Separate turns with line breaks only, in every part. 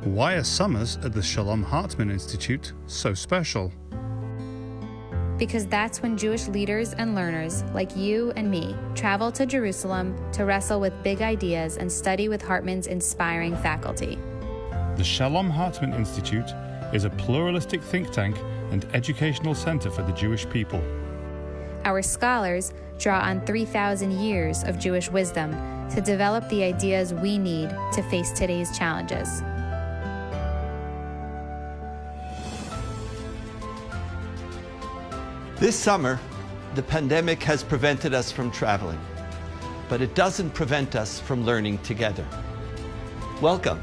Why are summers at the Shalom Hartman Institute so special?
Because that's when Jewish leaders and learners like you and me travel to Jerusalem to wrestle with big ideas and study with Hartman's inspiring faculty.
The Shalom Hartman Institute is a pluralistic think tank and educational center for the Jewish people.
Our scholars draw on 3,000 years of Jewish wisdom to develop the ideas we need to face today's challenges.
This summer, the pandemic has prevented us from traveling, but it doesn't prevent us from learning together. Welcome.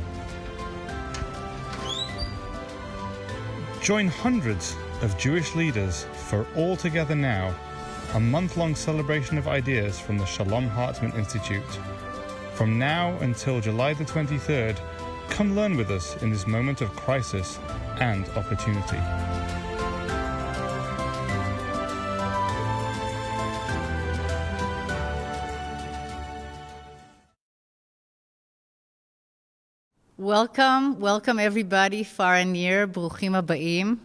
Join hundreds of Jewish leaders for All Together Now, a month-long celebration of ideas from the Shalom Hartman Institute. From now until July the 23rd, come learn with us in this moment of crisis and opportunity.
Welcome everybody, far and near, Bruchim Habayim.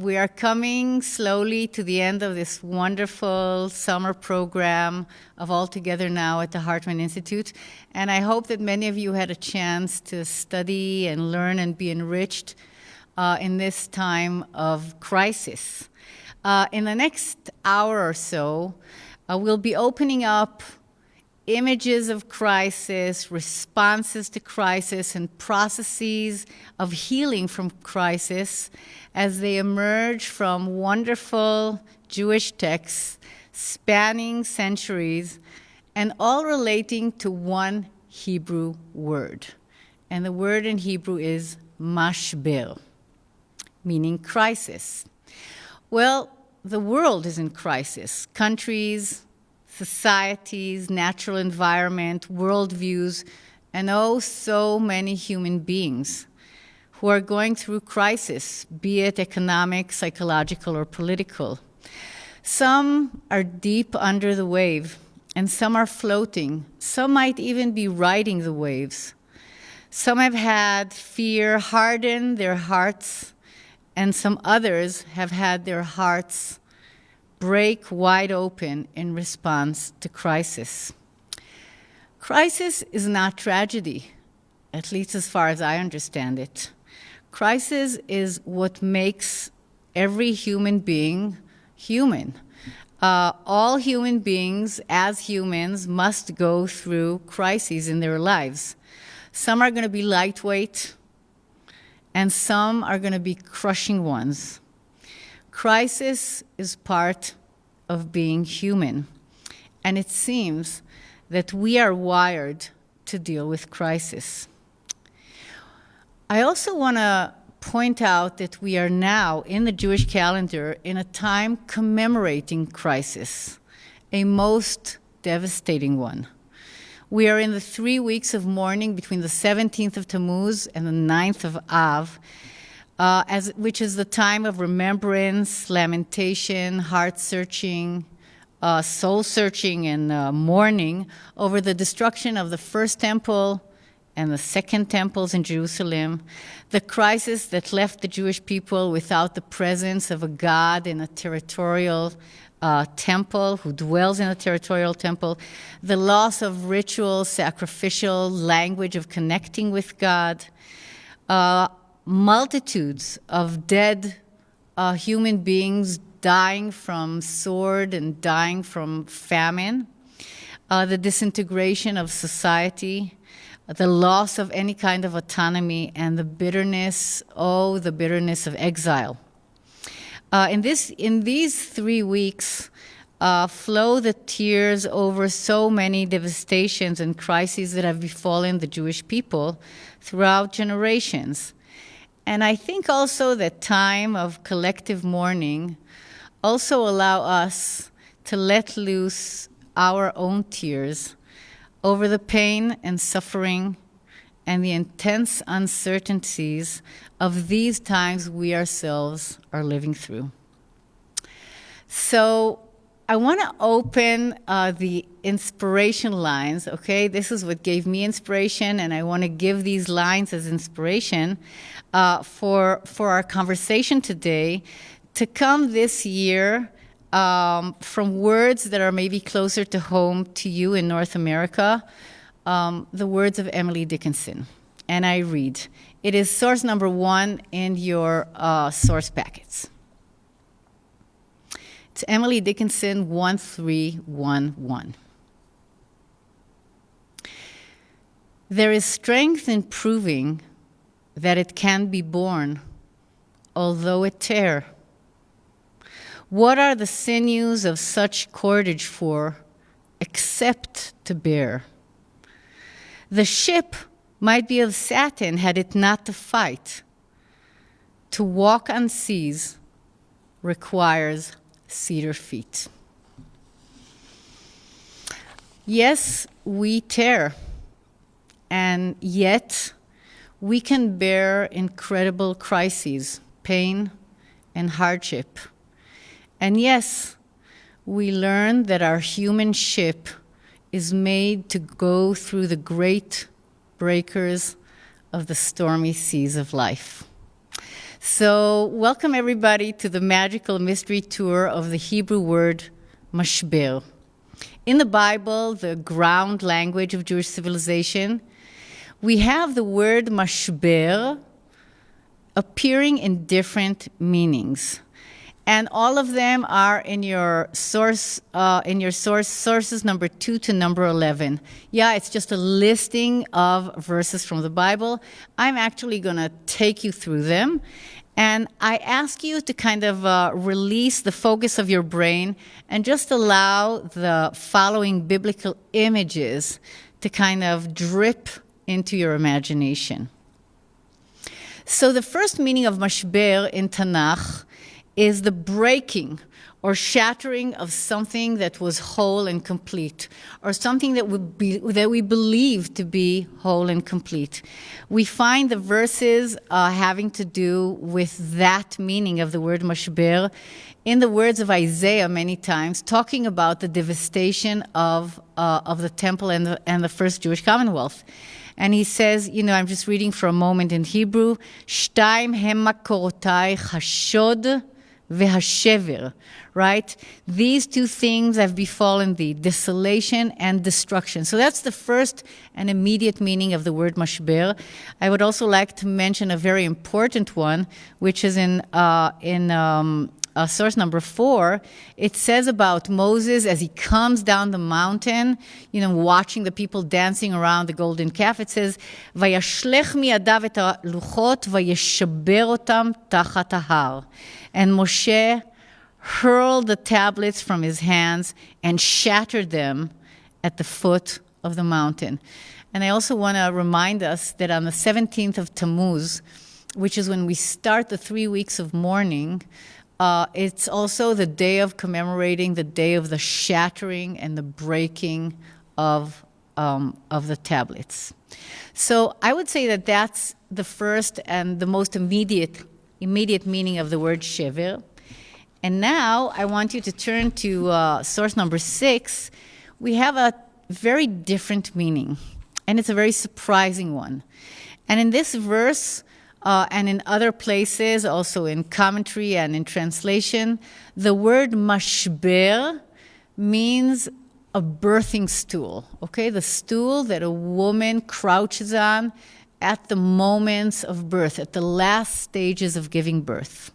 We are coming slowly to the end of this wonderful summer program of All Together Now at the Hartman Institute, and I hope that many of you had a chance to study and learn and be enriched in this time of crisis. In the next hour or so, we'll be opening up images of crisis, responses to crisis, and processes of healing from crisis as they emerge from wonderful Jewish texts spanning centuries and all relating to one Hebrew word. And the word in Hebrew is mashber, meaning crisis. Well, the world is in crisis. Countries, societies, natural environment, worldviews, and oh, so many human beings who are going through crisis, be it economic, psychological, or political. Some are deep under the wave, and some are floating. Some might even be riding the waves. Some have had fear harden their hearts, and some others have had their hearts break wide open in response to crisis. Crisis is not tragedy, at least as far as I understand it. Crisis is what makes every human being human. All human beings, as humans, must go through crises in their lives. Some are going to be lightweight, and some are going to be crushing ones. Crisis is part of being human, and it seems that we are wired to deal with crisis. I also want to point out that we are now, in the Jewish calendar, in a time commemorating crisis, a most devastating one. We are in the 3 weeks of mourning between the 17th of Tammuz and the 9th of Av, which is the time of remembrance, lamentation, heart-searching, soul-searching, and mourning over the destruction of the first temple and the second temples in Jerusalem, the crisis that left the Jewish people without the presence of a God in a territorial temple, who dwells in a territorial temple, the loss of ritual, sacrificial language of connecting with God, multitudes of dead human beings dying from sword and dying from famine, the disintegration of society, the loss of any kind of autonomy, and the bitterness of exile. In these 3 weeks, flow the tears over so many devastations and crises that have befallen the Jewish people throughout generations. And I think also that time of collective mourning also allow us to let loose our own tears over the pain and suffering and the intense uncertainties of these times we ourselves are living through. So I want to open the inspiration lines, okay? This is what gave me inspiration, and I want to give these lines as inspiration for our conversation today to come this year from words that are maybe closer to home to you in North America, the words of Emily Dickinson. And I read. It is source number 1 in your source packets. It's Emily Dickinson 1311. There is strength in proving that it can be borne, although it tear. What are the sinews of such cordage for, except to bear? The ship might be of satin had it not to fight. To walk on seas requires cedar feet. Yes, we tear, and yet we can bear incredible crises, pain and hardship. And yes, we learn that our human ship is made to go through the great breakers of the stormy seas of life. So welcome everybody to the magical mystery tour of the Hebrew word mashber. In the Bible, the ground language of Jewish civilization, we have the word mashber appearing in different meanings. And all of them are in your sources number 2 to number 11. Yeah, it's just a listing of verses from the Bible. I'm actually going to take you through them. And I ask you to kind of release the focus of your brain and just allow the following biblical images to kind of drip into your imagination. So the first meaning of mashber in Tanakh is the breaking or shattering of something that was whole and complete, or something that we believe to be whole and complete. We find the verses having to do with that meaning of the word mashber in the words of Isaiah many times, talking about the devastation of the temple and the first Jewish commonwealth. And he says, I'm just reading for a moment in Hebrew, Shtaim hem makorotai chashod v'hashever, right? These two things have befallen thee, desolation and destruction. So that's the first and immediate meaning of the word mashber. I would also like to mention a very important one, which is in source number 4. It says about Moses as he comes down the mountain, watching the people dancing around the golden calf. It says, "Vayashlech mi'adav et haluchot vayeshaber otam tachat hahar." And Moshe hurled the tablets from his hands and shattered them at the foot of the mountain. And I also want to remind us that on the 17th of Tammuz, which is when we start the 3 weeks of mourning, it's also the day of commemorating the day of the shattering and the breaking of the tablets. So I would say that that's the first and the most immediate meaning of the word shever. And now I want you to turn to source number 6. We have a very different meaning, and it's a very surprising one. And in this verse, and in other places, also in commentary and in translation, the word mashber means a birthing stool, okay? The stool that a woman crouches on at the moments of birth, at the last stages of giving birth.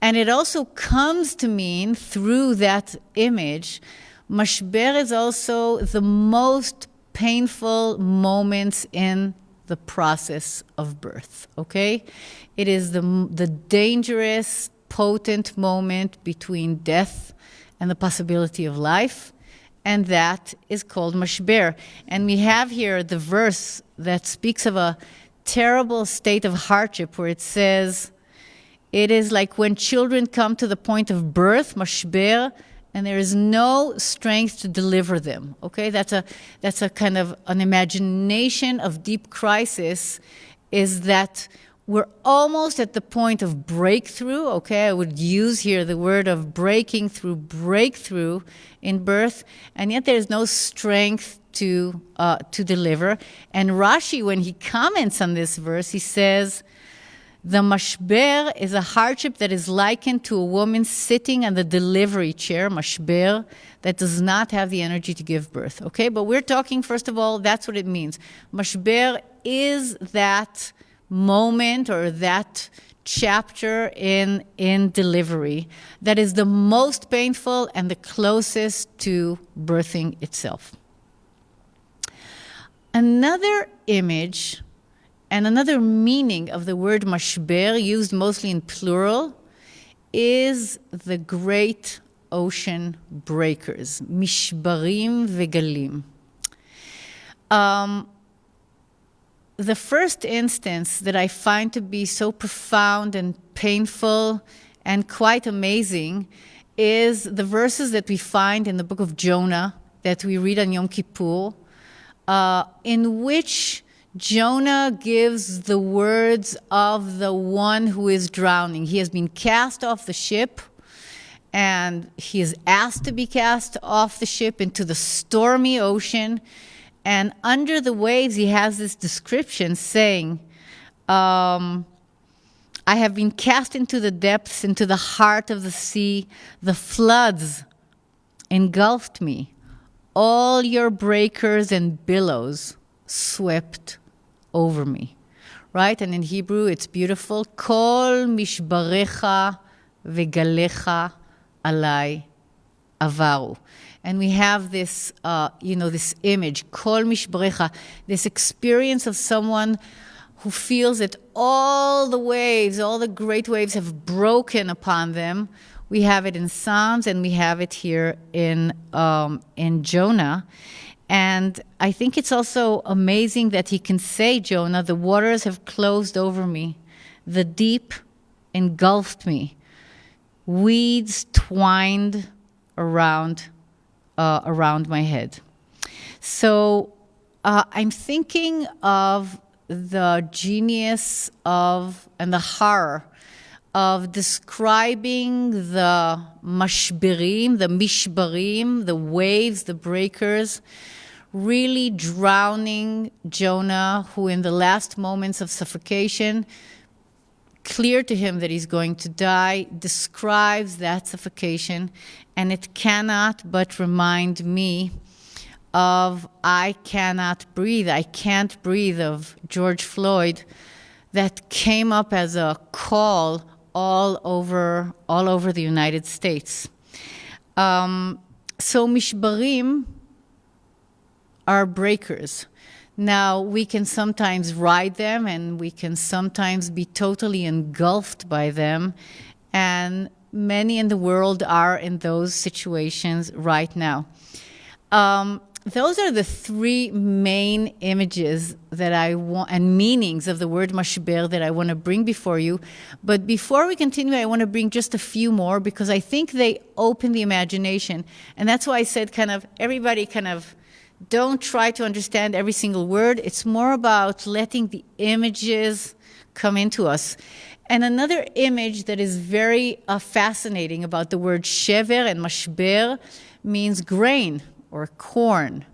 And it also comes to mean, through that image, mashber is also the most painful moments in the process of birth, okay? It is the dangerous, potent moment between death and the possibility of life, and that is called mashber. And we have here the verse that speaks of a terrible state of hardship where it says, it is like when children come to the point of birth, mashber, and there is no strength to deliver them. Okay, that's a kind of an imagination of deep crisis, is that we're almost at the point of breakthrough, okay? I would use here the word of breaking through, breakthrough in birth, and yet there's no strength to deliver. And Rashi, when he comments on this verse, he says, the mashber is a hardship that is likened to a woman sitting on the delivery chair, mashber, that does not have the energy to give birth, okay? But we're talking, first of all, that's what it means. Mashber is that moment or that chapter in delivery that is the most painful and the closest to birthing itself. Another image and another meaning of the word mashber, used mostly in plural, is the great ocean breakers, mishbarim vegalim. The first instance that I find to be so profound and painful and quite amazing is the verses that we find in the book of Jonah that we read on Yom Kippur, in which Jonah gives the words of the one who is drowning. He has been cast off the ship, and he is asked to be cast off the ship into the stormy ocean. And under the waves, he has this description saying, I have been cast into the depths, into the heart of the sea. The floods engulfed me. All your breakers and billows swept over me. Right? And in Hebrew, it's beautiful. Kol mishbarecha vegalecha alai avaru. And we have this, this image, kol mishbarecha, this experience of someone who feels that all the waves, all the great waves have broken upon them. We have it in Psalms, and we have it here in Jonah. And I think it's also amazing that he can say, Jonah, the waters have closed over me. The deep engulfed me. Weeds twined around my head. So I'm thinking of the genius of and the horror of describing the mashbirim, the mishbarim, the waves, the breakers, really drowning Jonah, who in the last moments of suffocation, clear to him that he's going to die, describes that suffocation, and it cannot but remind me of I cannot breathe, I can't breathe of George Floyd, that came up as a call all over the United States. So mishbarim are breakers. Now, we can sometimes ride them, and we can sometimes be totally engulfed by them, and many in the world are in those situations right now. Those are the three main images that I want, and meanings of the word mashber that I want to bring before you. But before we continue, I want to bring just a few more, because I think they open the imagination. And that's why I said everybody don't try to understand every single word. It's more about letting the images come into us. And another image that is very fascinating about the word shever and mashber means grain or corn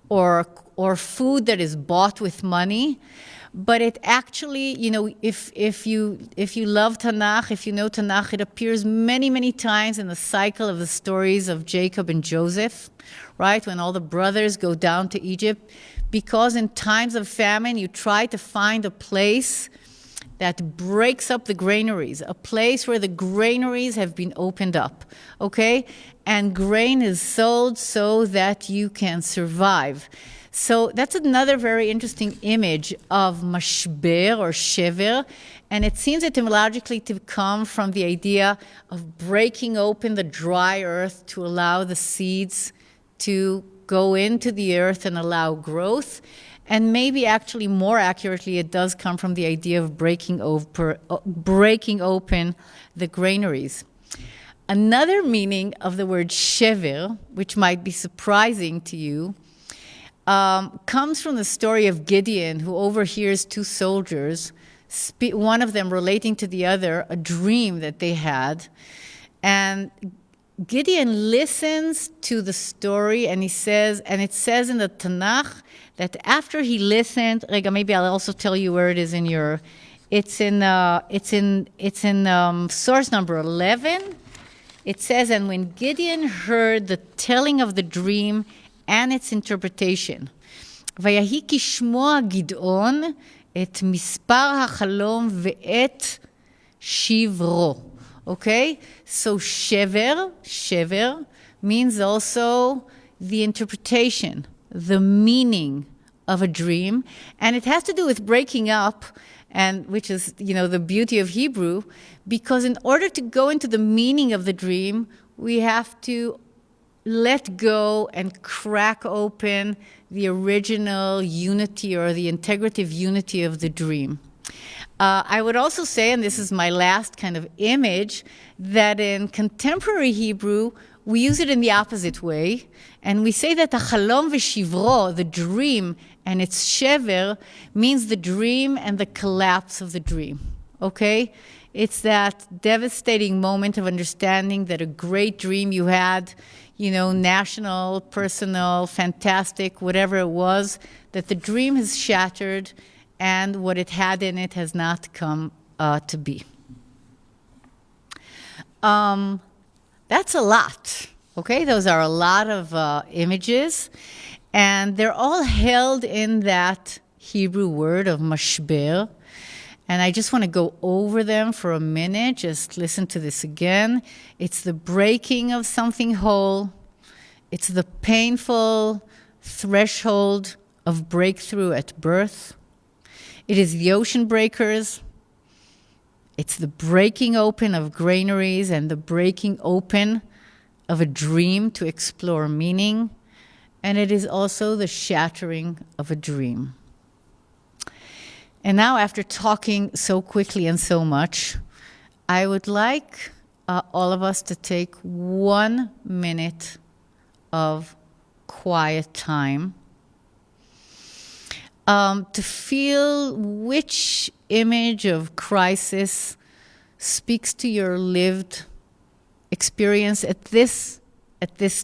or food that is bought with money. But it actually, if you love Tanakh, if you know Tanakh, it appears many, many times in the cycle of the stories of Jacob and Joseph, right? When all the brothers go down to Egypt. Because in times of famine, you try to find a place that breaks up the granaries, a place where the granaries have been opened up, okay? And grain is sold so that you can survive. So that's another very interesting image of mashber or shever, and it seems etymologically to come from the idea of breaking open the dry earth to allow the seeds to go into the earth and allow growth. And maybe actually more accurately, it does come from the idea of breaking open the granaries. Another meaning of the word shever, which might be surprising to you, comes from the story of Gideon, who overhears two soldiers one of them relating to the other, a dream that they had. And Gideon listens to the story, and it says in the Tanakh that after he listened, maybe I'll also tell you where it is in your, it's in source number 11. It says, and when Gideon heard the telling of the dream and its interpretation, ויהי כשמוע גדעון את מספר החלום ואת שברו. Okay? So shever means also the interpretation, the meaning of a dream. And it has to do with breaking up, and which is, the beauty of Hebrew, because in order to go into the meaning of the dream, we have to let go and crack open the original unity or the integrative unity of the dream. I would also say, and this is my last kind of image, that in contemporary Hebrew, we use it in the opposite way. And we say that החלום ושברו, the dream, and its shever, means the dream and the collapse of the dream. Okay? It's that devastating moment of understanding that a great dream you had, national, personal, fantastic, whatever it was, that the dream has shattered and what it had in it has not come to be. That's a lot, okay? Those are a lot of images, and they're all held in that Hebrew word of mashber. And I just want to go over them for a minute. Just listen to this again. It's the breaking of something whole. It's the painful threshold of breakthrough at birth. It is the ocean breakers. It's the breaking open of granaries and the breaking open of a dream to explore meaning. And it is also the shattering of a dream. And now, after talking so quickly and so much, I would like all of us to take 1 minute of quiet time to feel which image of crisis speaks to your lived experience at this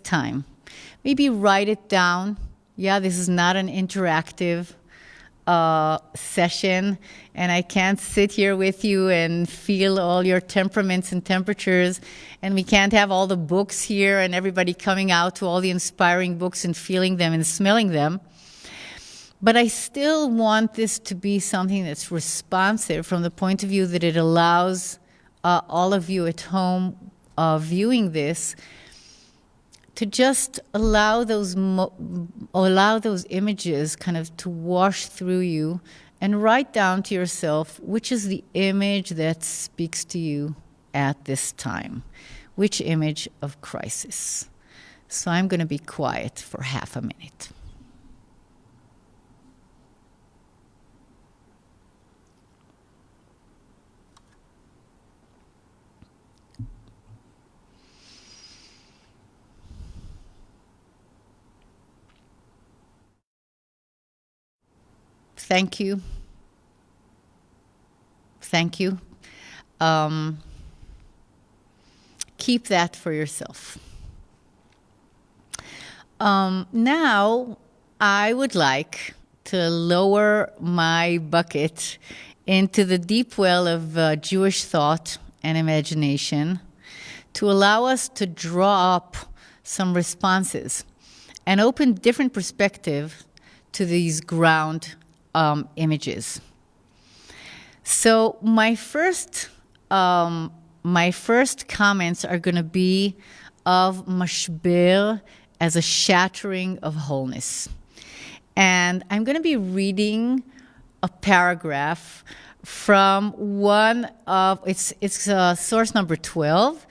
time. Maybe write it down. Yeah, this is not an interactive session, and I can't sit here with you and feel all your temperaments and temperatures, and we can't have all the books here and everybody coming out to all the inspiring books and feeling them and smelling them. But I still want this to be something that's responsive from the point of view that it allows all of you at home viewing this to just allow those images kind of to wash through you and write down to yourself which is the image that speaks to you at this time, which image of crisis. So I'm going to be quiet for half a minute. Thank you. Thank you. Keep that for yourself. Now, I would like to lower my bucket into the deep well of Jewish thought and imagination to allow us to draw up some responses and open different perspective to these ground images. So my first comments are going to be of mashber as a shattering of wholeness. And I'm going to be reading a paragraph from one of, it's source number 12,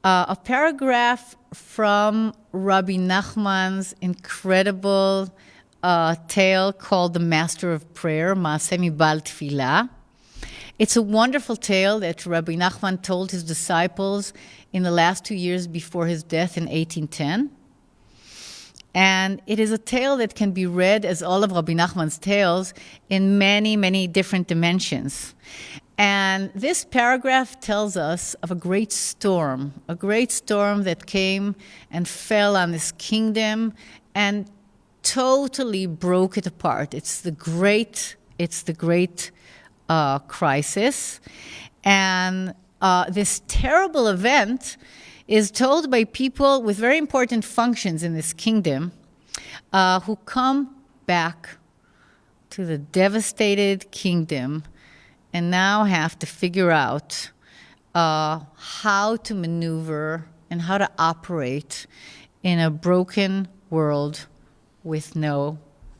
a paragraph from Rabbi Nachman's incredible tale called The Master of Prayer, Maaseh Mibal Tfilah. It's a wonderful tale that Rabbi Nachman told his disciples in the last 2 years before his death in 1810. And it is a tale that can be read as all of Rabbi Nachman's tales in many, many different dimensions. And this paragraph tells us of a great storm that came and fell on this kingdom and totally broke it apart. It's the great crisis. And this terrible event is told by people with very important functions in this kingdom who come back to the devastated kingdom and now have to figure out how to maneuver and how to operate in a broken world with no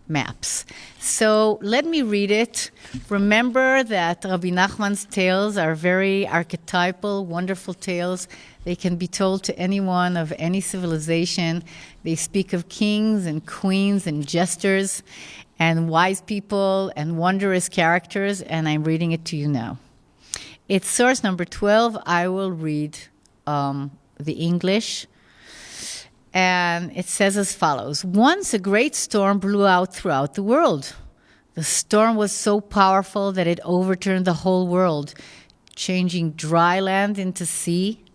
maps. So let me read it. Remember that Rabbi Nachman's tales are very archetypal, wonderful tales. They can be told to anyone of any civilization. They speak of kings and queens and jesters and wise people and wondrous characters, and I'm reading it to you now. It's source number 12. I will read the English. And it says as follows. Once a great storm blew out throughout the world. The storm was so powerful that it overturned the whole world, changing dry land into sea,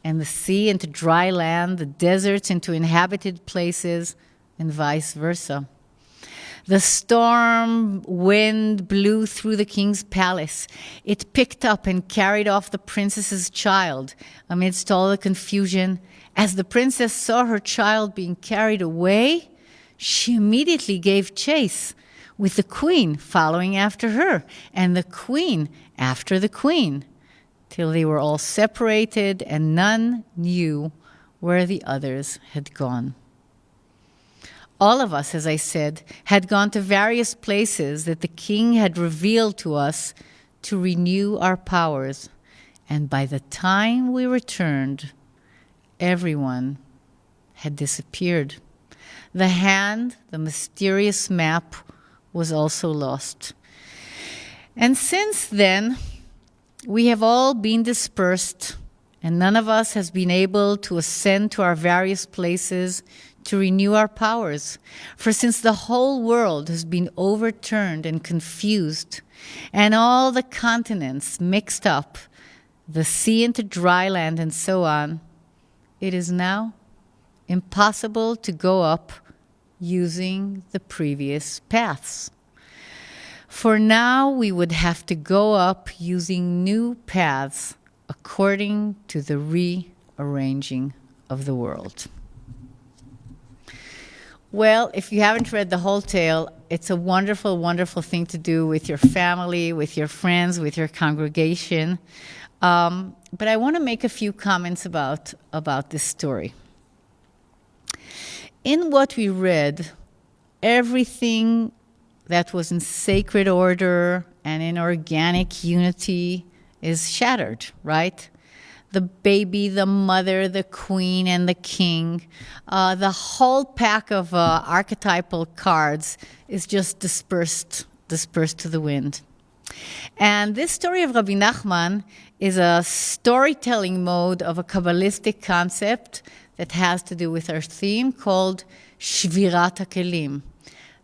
and the sea into dry land, the deserts into inhabited places, and vice versa. The storm wind blew through the king's palace. It picked up and carried off the princess's child amidst all the confusion. As the princess saw her child being carried away, she immediately gave chase, with the queen following after her, and the queen after the queen, till they were all separated and none knew where the others had gone. All of us, as I said, had gone to various places that the king had revealed to us to renew our powers, and by the time we returned, everyone had disappeared. The hand, the mysterious map, was also lost. And since then, we have all been dispersed, and none of us has been able to ascend to our various places to renew our powers. For since the whole world has been overturned and confused, and all the continents mixed up, the sea into dry land and so on, it is now impossible to go up using the previous paths. For now, we would have to go up using new paths according to the rearranging of the world. Well, if you haven't read the whole tale, it's a wonderful, wonderful thing to do with your family, with your friends, with your congregation. But I want to make a few comments about this story. In what we read, everything that was in sacred order and in organic unity is shattered, right? The baby, the mother, the queen, and the king, the whole pack of archetypal cards is just dispersed to the wind. And this story of Rabbi Nachman is a storytelling mode of a Kabbalistic concept that has to do with our theme called Shvirat HaKelim,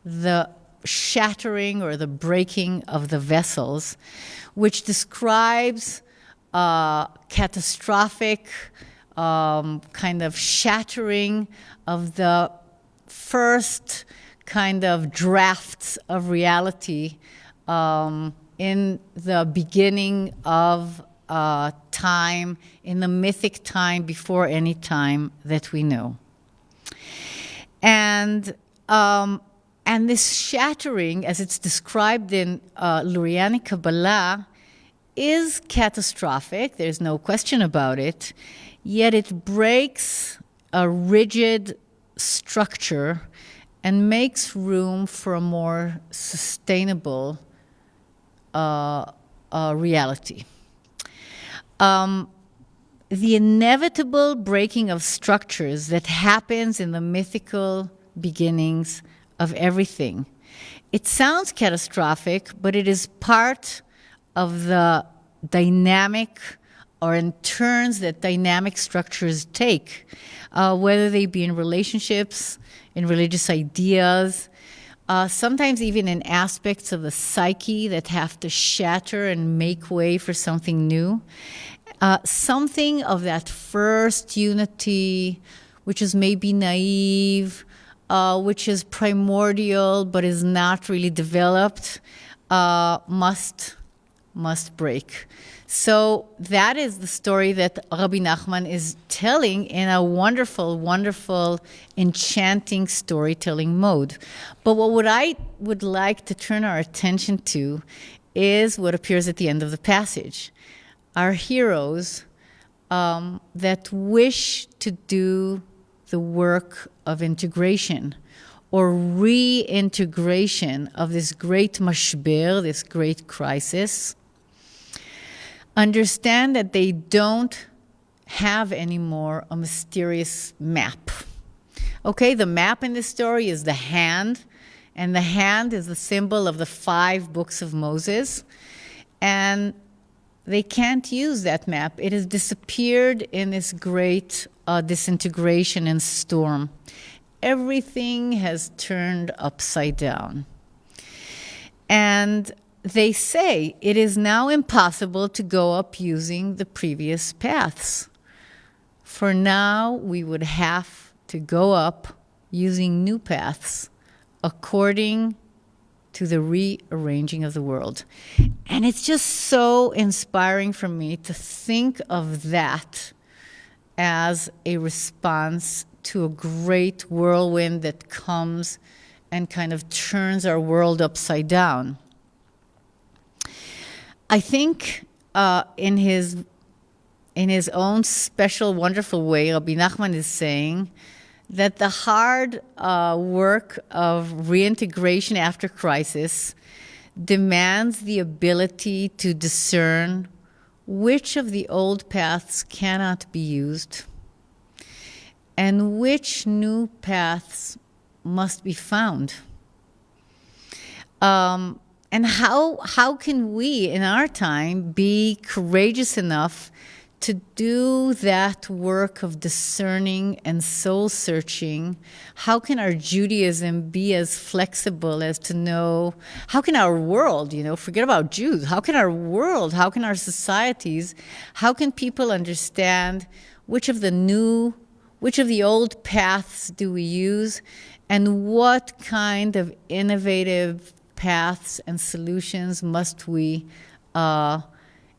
the shattering or the breaking of the vessels, which describes catastrophic kind of shattering of the first kind of drafts of reality in the beginning of time, in the mythic time before any time that we know. And this shattering, as it's described in Luriani Kabbalah, is catastrophic. There's no question about it. Yet it breaks a rigid structure and makes room for a more sustainable reality. The inevitable breaking of structures that happens in the mythical beginnings of everything. It sounds catastrophic, but it is part of the dynamic or in turns that dynamic structures take, whether they be in relationships, in religious ideas, sometimes even in aspects of the psyche that have to shatter and make way for something new. Something of that first unity, which is maybe naive, which is primordial but is not really developed, must break. So that is the story that Rabbi Nachman is telling in a wonderful, wonderful, enchanting storytelling mode. But what I would like to turn our attention to is what appears at the end of the passage. Our heroes that wish to do the work of integration or reintegration of this great mashber, this great crisis, understand that they don't have anymore a mysterious map. Okay, the map in this story is the hand, and the hand is the symbol of the 5 books of Moses, and they can't use that map. It has disappeared in this great disintegration and storm. Everything has turned upside down. And they say it is now impossible to go up using the previous paths. For now, we would have to go up using new paths according to the rearranging of the world. And it's just so inspiring for me to think of that as a response to a great whirlwind that comes and kind of turns our world upside down. I think in his own special, wonderful way, Rabbi Nachman is saying that the hard work of reintegration after crisis demands the ability to discern which of the old paths cannot be used and which new paths must be found. And how can we, in our time, be courageous enough to do that work of discerning and soul-searching? How can our Judaism be as flexible as to know, how can our world, forget about Jews, how can our world, how can our societies, how can people understand which of the old paths do we use, and what kind of innovative paths and solutions must we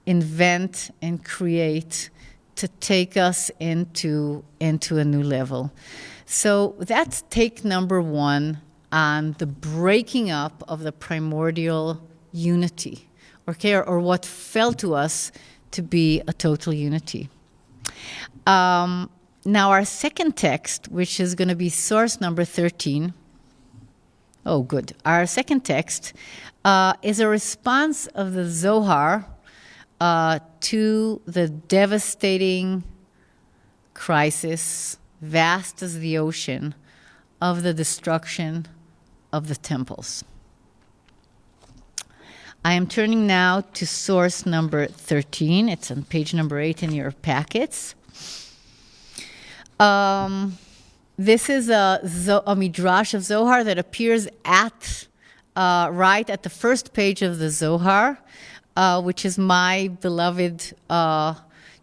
invent and create to take us into a new level. So that's take number 1 on the breaking up of the primordial unity, or what felt to us to be a total unity. Now our second text, which is going to be source number 13. Oh, good. Our second text is a response of the Zohar to the devastating crisis, vast as the ocean, of the destruction of the temples. I am turning now to source number 13. It's on page number 8 in your packets. This is a midrash of Zohar that appears right at the first page of the Zohar, which is my beloved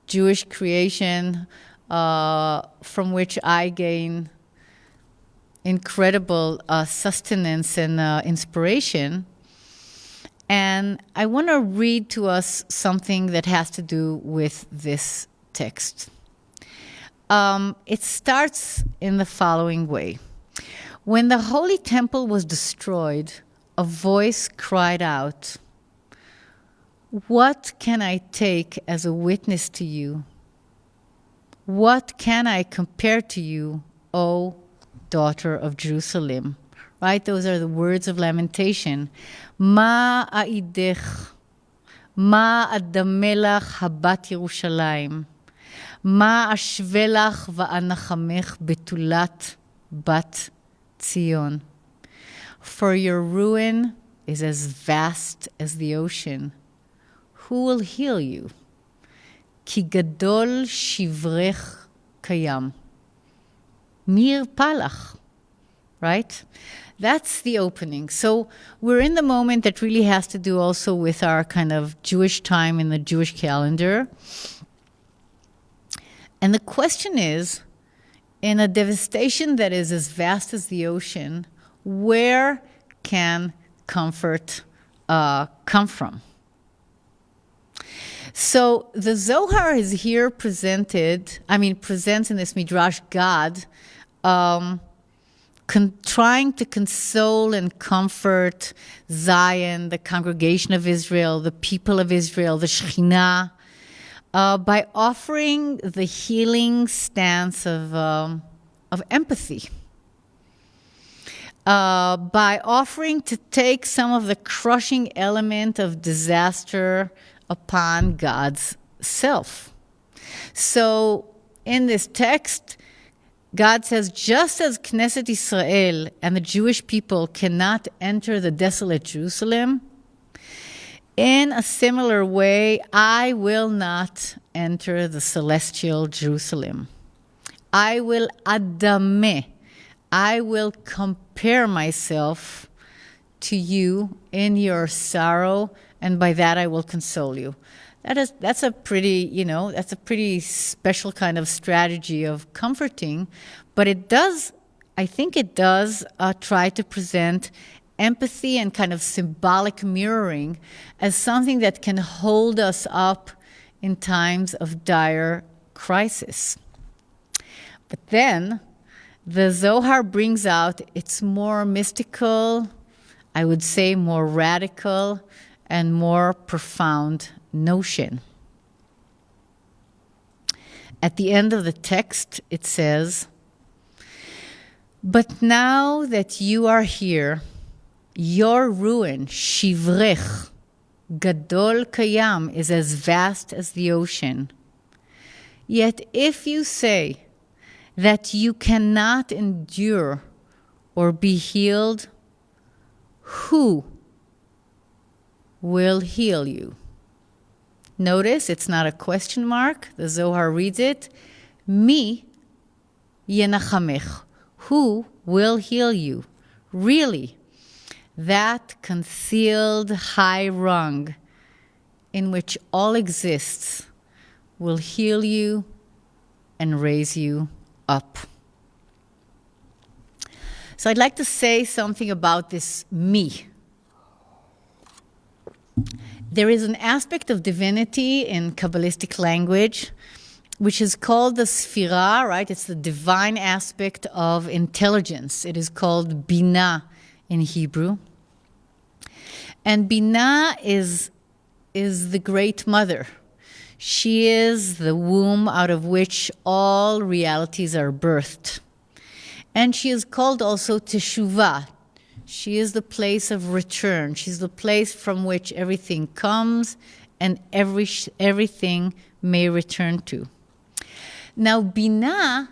Jewish creation, from which I gain incredible sustenance and inspiration. And I want to read to us something that has to do with this text. It starts in the following way. When the Holy Temple was destroyed, a voice cried out, "What can I take as a witness to you? What can I compare to you, O daughter of Jerusalem?" Right? Those are the words of lamentation. Ma a'idech, ma adamelach habat Yerushalayim, ma ashvelach va'anachamech betulat bat Tzion. For your ruin is as vast as the ocean. Who will heal you? כי גדול שברך קיים. מי ירפא לך? Right? That's the opening. So we're in the moment that really has to do also with our kind of Jewish time in the Jewish calendar. And the question is, in a devastation that is as vast as the ocean, where can comfort come from? So the Zohar is here presents in this Midrash God, trying to console and comfort Zion, the congregation of Israel, the people of Israel, the Shekhinah, by offering the healing stance of empathy, by offering to take some of the crushing element of disaster upon God's self. So in this text, God says, just as Knesset Israel and the Jewish people cannot enter the desolate Jerusalem, in a similar way, I will not enter the celestial Jerusalem. I will adame. I will compare myself to you in your sorrow, and by that I will console you. That's a pretty special kind of strategy of comforting, but I think it does try to present empathy and kind of symbolic mirroring as something that can hold us up in times of dire crisis. But then the Zohar brings out its more mystical, I would say more radical, and more profound notion. At the end of the text, it says, "But now that you are here, your ruin, shivrech, gadol kayam, is as vast as the ocean. Yet if you say that you cannot endure or be healed, who will heal you?" Notice it's not a question mark. The Zohar reads it. Mi yenachamech. Who will heal you? Really, that concealed high rung in which all exists will heal you and raise you up. So I'd like to say something about this me. There is an aspect of divinity in Kabbalistic language which is called the Sphira, right? It's the divine aspect of intelligence. It is called Binah in Hebrew. And Binah is the great mother. She is the womb out of which all realities are birthed. And she is called also Teshuvah. She is the place of return. She's the place from which everything comes and everything may return to. Now, Binah,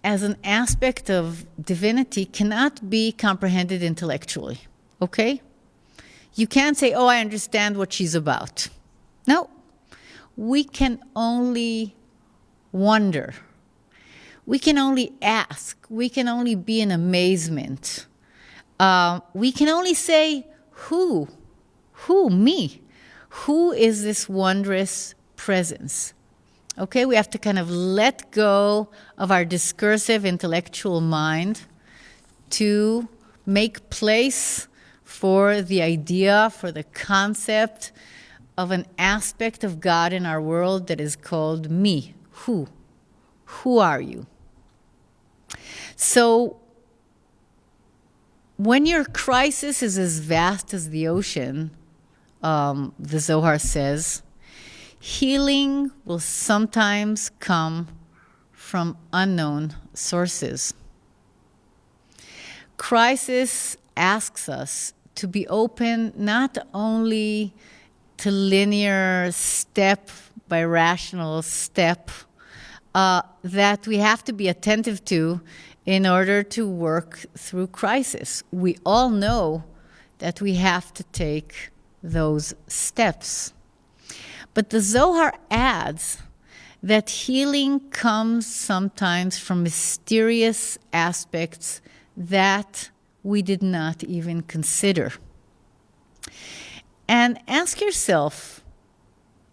as an aspect of divinity, cannot be comprehended intellectually, okay? You can't say, oh, I understand what she's about. No. We can only wonder. We can only ask. We can only be in amazement. We can only say, who? Who? Me. Who is this wondrous presence? Okay, we have to kind of let go of our discursive intellectual mind to make place for the idea, for the concept of an aspect of God in our world that is called me. Who? Who are you? So, when your crisis is as vast as the ocean, the Zohar says, healing will sometimes come from unknown sources. Crisis asks us to be open not only to linear step by rational step that we have to be attentive to in order to work through crisis. We all know that we have to take those steps. But the Zohar adds that healing comes sometimes from mysterious aspects that we did not even consider. And ask yourself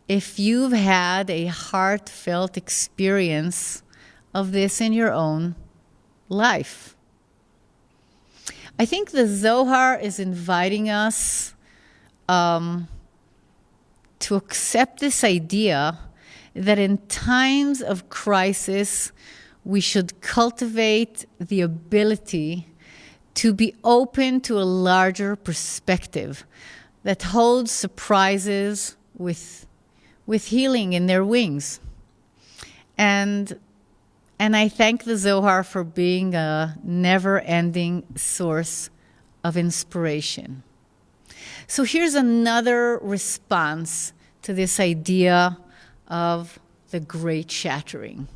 if you've had a heartfelt experience of this in your own life. I think the Zohar is inviting us to accept this idea that in times of crisis, we should cultivate the ability to be open to a larger perspective that holds surprises with healing in their wings. And I thank the Zohar for being a never-ending source of inspiration. So here's another response to this idea of the great shattering.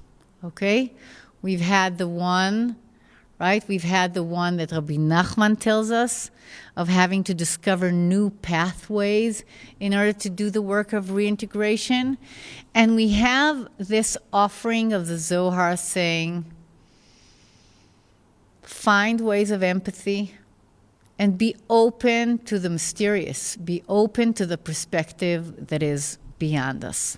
Okay? We've had the one, right? We've had the one that Rabbi Nachman tells us of having to discover new pathways in order to do the work of reintegration. And we have this offering of the Zohar saying, find ways of empathy and be open to the mysterious. Be open to the perspective that is beyond us.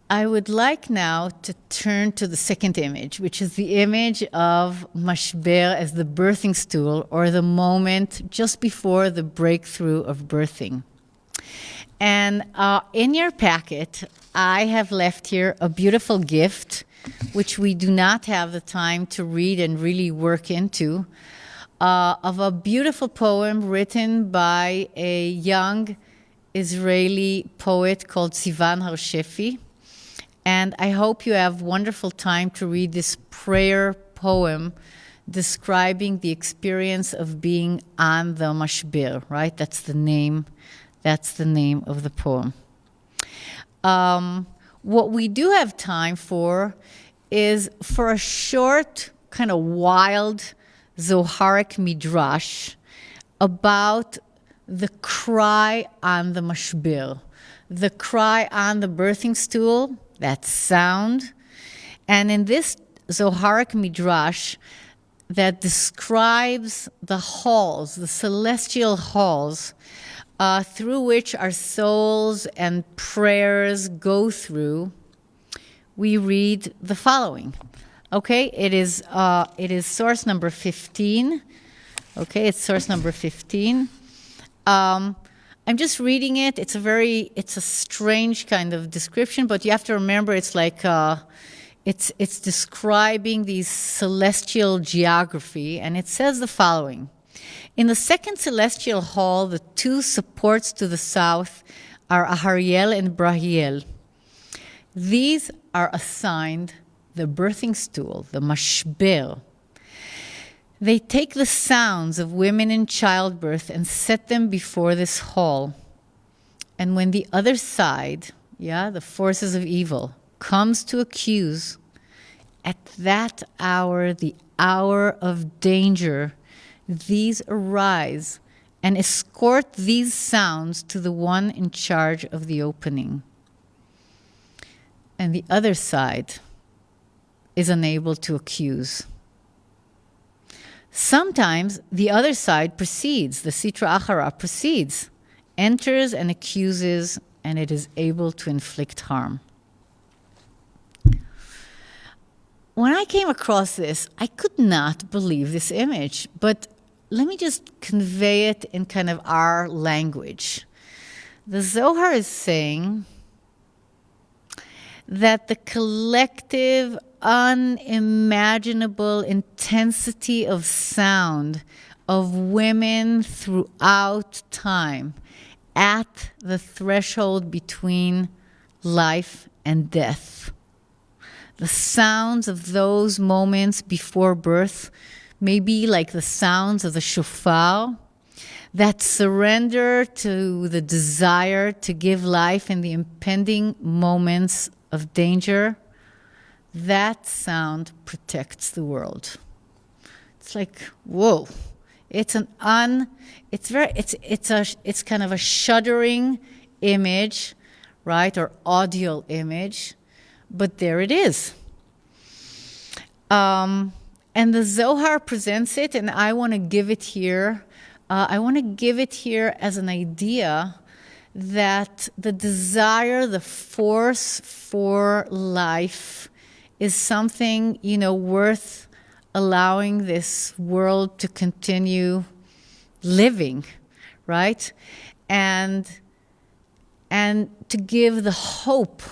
I would like now to turn to the second image, which is the image of mashber as the birthing stool, or the moment just before the breakthrough of birthing. And in your packet, I have left here a beautiful gift, which we do not have the time to read and really work into, of a beautiful poem written by a young Israeli poet called Sivan Harshefi. And I hope you have wonderful time to read this prayer poem describing the experience of being on the mashber, right? That's the name of the poem. What we do have time for is for a short, kind of wild Zoharic midrash about the cry on the mashber, the cry on the birthing stool, that sound. And in this Zoharic midrash that describes the halls, the celestial halls, through which our souls and prayers go through, we read the following. Okay, it is source number 15. Okay, it's source number 15. I'm just reading it. It's a strange kind of description, but you have to remember it's like it's describing these celestial geography, and it says the following. In the second celestial hall, the two supports to the south are Ahariel and Brahiel. These are assigned the birthing stool, the mashber. They take the sounds of women in childbirth and set them before this hall. And when the other side, the forces of evil, comes to accuse, at that hour, the hour of danger, these arise and escort these sounds to the one in charge of the opening. And the other side is unable to accuse. Sometimes the other side proceeds, the Sitra Achara proceeds, enters and accuses, and it is able to inflict harm. When I came across this, I could not believe this image, but let me just convey it in kind of our language. The Zohar is saying that the collective, unimaginable intensity of sound of women throughout time at the threshold between life and death. The sounds of those moments before birth may be like the sounds of the shofar that surrender to the desire to give life in the impending moments of danger. That sound protects the world. It's like, whoa. It's kind of a shuddering image, right, or audio image, but there it is. And the Zohar presents it, and I want to give it here. I want to give it here as an idea that the desire, the force for life is something, worth allowing this world to continue living, right? And to give the hope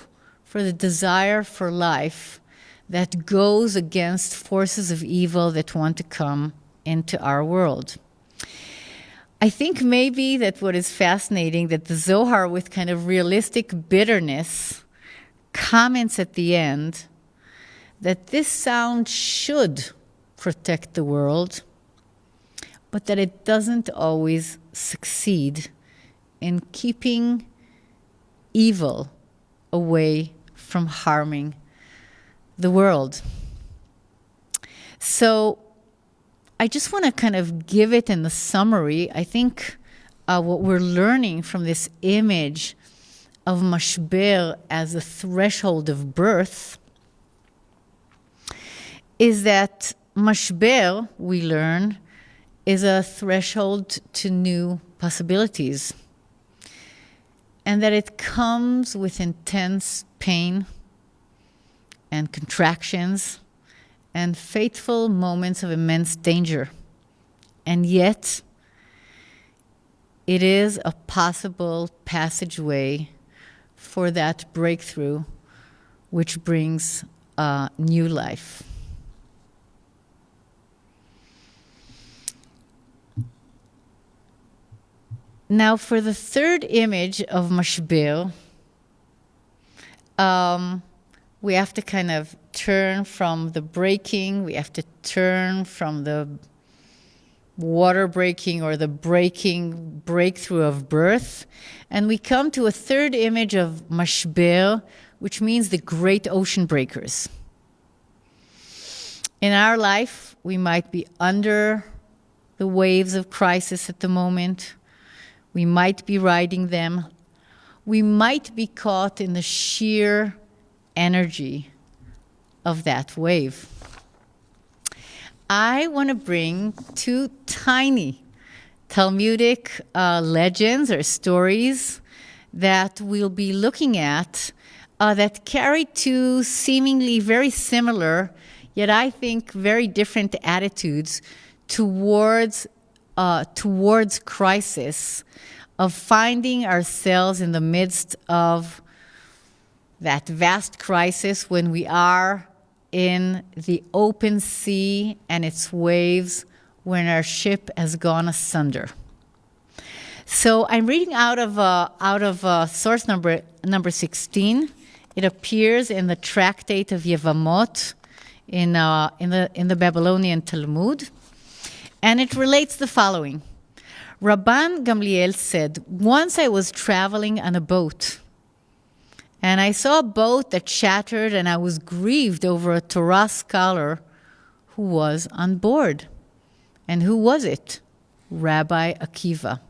for the desire for life that goes against forces of evil that want to come into our world. I think maybe that what is fascinating, that the Zohar, with kind of realistic bitterness, comments at the end that this sound should protect the world, but that it doesn't always succeed in keeping evil away from harming the world. So I just want to kind of give it in the summary. I think what we're learning from this image of mashber as a threshold of birth is that mashber, we learn, is a threshold to new possibilities. And that it comes with intense pain and contractions and fateful moments of immense danger. And yet, it is a possible passageway for that breakthrough which brings new life. Now, for the third image of mashber, we have to kind of turn from the breaking, we have to turn from the water breaking or the breakthrough of birth, and we come to a third image of mashber, which means the great ocean breakers. In our life, we might be under the waves of crisis at the moment. We might be riding them. We might be caught in the sheer energy of that wave. I want to bring two tiny Talmudic legends or stories that we'll be looking at that carry two seemingly very similar, yet I think very different attitudes towards crisis, of finding ourselves in the midst of that vast crisis when we are in the open sea and its waves, when our ship has gone asunder. So I'm reading out of source number 16. It appears in the tractate of Yevamot in the Babylonian Talmud, and it relates the following. Rabban Gamliel said, "Once I was traveling on a boat, and I saw a boat that shattered, and I was grieved over a Torah scholar who was on board." And who was it? Rabbi Akiva.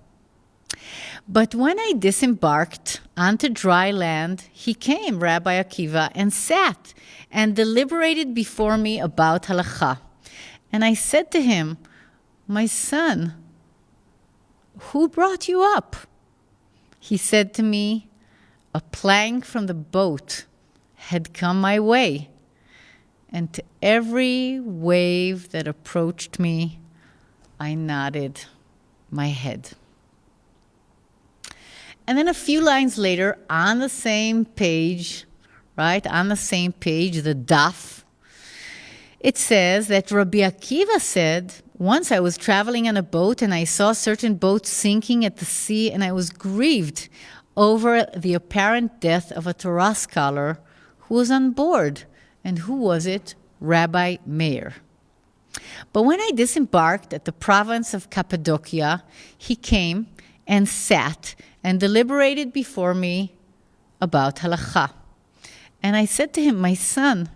"But when I disembarked onto dry land, he came, Rabbi Akiva, and sat and deliberated before me about halakha. And I said to him, 'My son, who brought you up?' He said to me, 'A plank from the boat had come my way, and to every wave that approached me, I nodded my head.'" And then a few lines later, on the same page, right, the daf, it says that Rabbi Akiva said, "Once I was traveling on a boat and I saw certain boats sinking at the sea, and I was grieved over the apparent death of a Torah scholar who was on board." And who was it? Rabbi Meir. "But when I disembarked at the province of Cappadocia, he came and sat and deliberated before me about halakha. And I said to him, 'My son,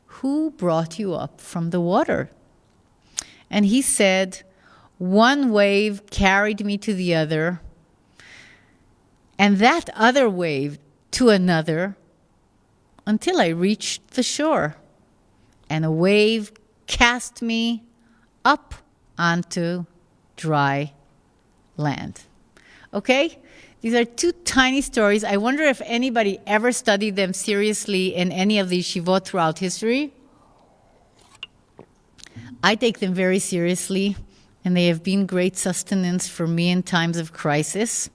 who brought you up from the water?' And he said, 'One wave carried me to the other, and that other wave to another, until I reached the shore, and a wave cast me up onto dry land. Okay? These are two tiny stories. I wonder if anybody ever studied them seriously in any of these yeshivot throughout history. I take them very seriously, and they have been great sustenance for me in times of crisis.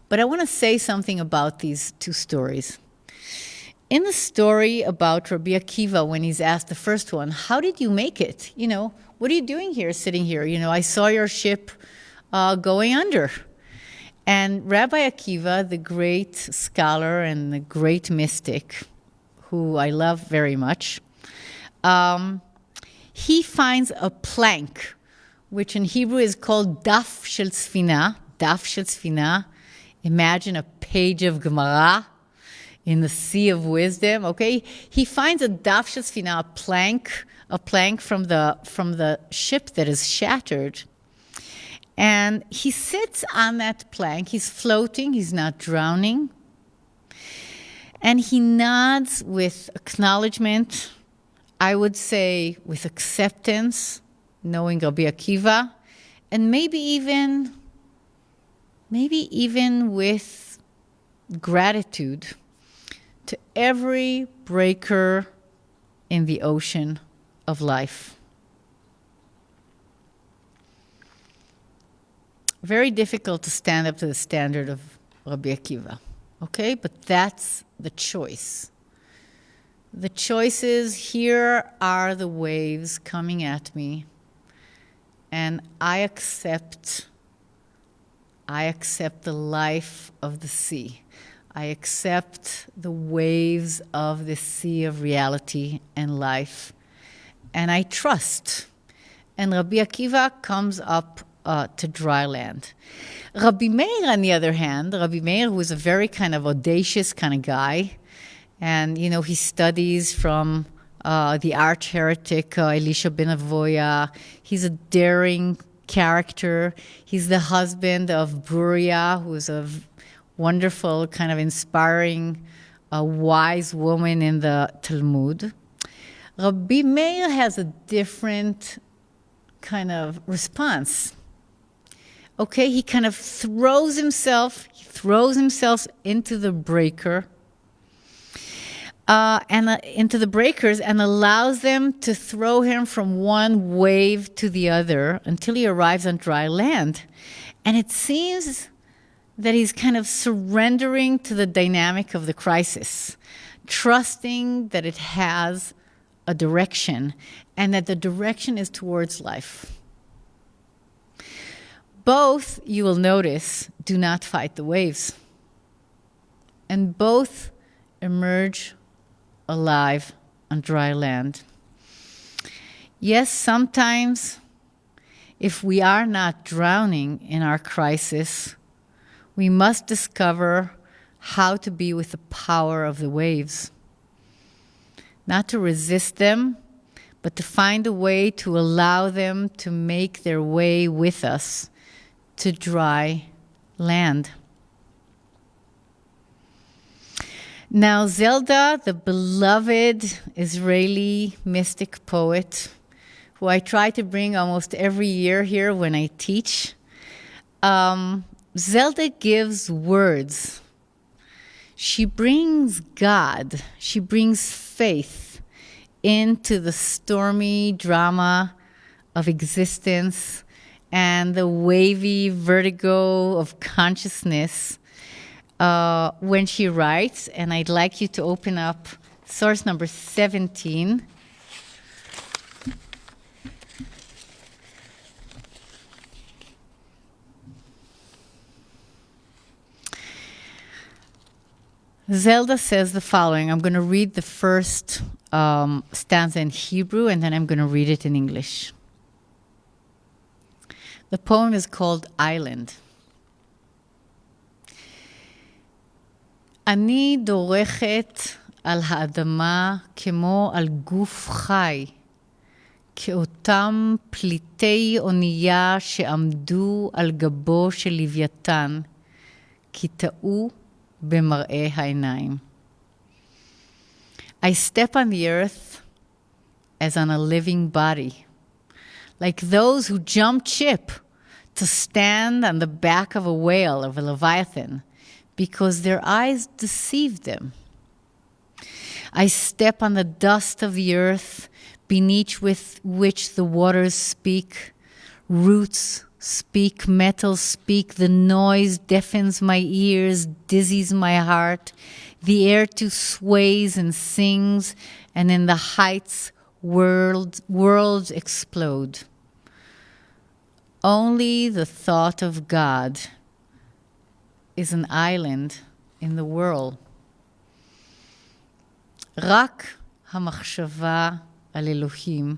But I want to say something about these two stories. In the story about Rabbi Akiva, when he's asked the first one, how did you make it? What are you doing here, sitting here? I saw your ship going under. And Rabbi Akiva, the great scholar and the great mystic, who I love very much, he finds a plank, which in Hebrew is called daf shel tzfina. Daf shel tzfina. Imagine a page of Gemara in the sea of wisdom. Okay, he finds a daf shel tzfina, a plank from the ship that is shattered. And he sits on that plank. He's floating. He's not drowning. And he nods with acknowledgement, I would say with acceptance, knowing Rabbi Akiva, and maybe even with gratitude to every breaker in the ocean of life. Very difficult to stand up to the standard of Rabbi Akiva, okay? But that's the choice. The choice is, here are the waves coming at me, and I accept the life of the sea. I accept the waves of the sea of reality and life, and I trust. And Rabbi Akiva comes up to dry land. Rabbi Meir, on the other hand, Rabbi Meir, who is a very kind of audacious kind of guy, and, he studies from the arch heretic Elisha ben Avoya. He's a daring character. He's the husband of Bruria, who's a wonderful, kind of inspiring, wise woman in the Talmud. Rabbi Meir has a different kind of response. Okay, he kind of throws himself into the breaker, into the breakers, and allows them to throw him from one wave to the other until he arrives on dry land. And it seems that he's kind of surrendering to the dynamic of the crisis, trusting that it has a direction and that the direction is towards life. Both, you will notice, do not fight the waves. And both emerge alive on dry land. Yes, sometimes, if we are not drowning in our crisis, we must discover how to be with the power of the waves. Not to resist them, but to find a way to allow them to make their way with us to dry land. Now, Zelda, the beloved Israeli mystic poet, who I try to bring almost every year here when I teach, Zelda gives words. She brings God, she brings faith into the stormy drama of existence and the wavy vertigo of consciousness when she writes. And I'd like you to open up source number 17. Zelda says the following. I'm going to read the first stanza in Hebrew, and then I'm going to read it in English. The poem is called Island. אני דורכת על האדמה כמו על גוף חי, כאותם פליטי אונייה שעמדו על גבו של לוויתן, כי טעו במראה העיניים. I step on the earth as on a living body, like those who jump ship to stand on the back of a whale, of a leviathan, because their eyes deceived them. I step on the dust of the earth, beneath which the waters speak. Roots speak, metals speak, the noise deafens my ears, dizzies my heart. The air too sways and sings, and in the heights worlds explode. Only the thought of God is an island in the world. רק המחשבה על אלוהים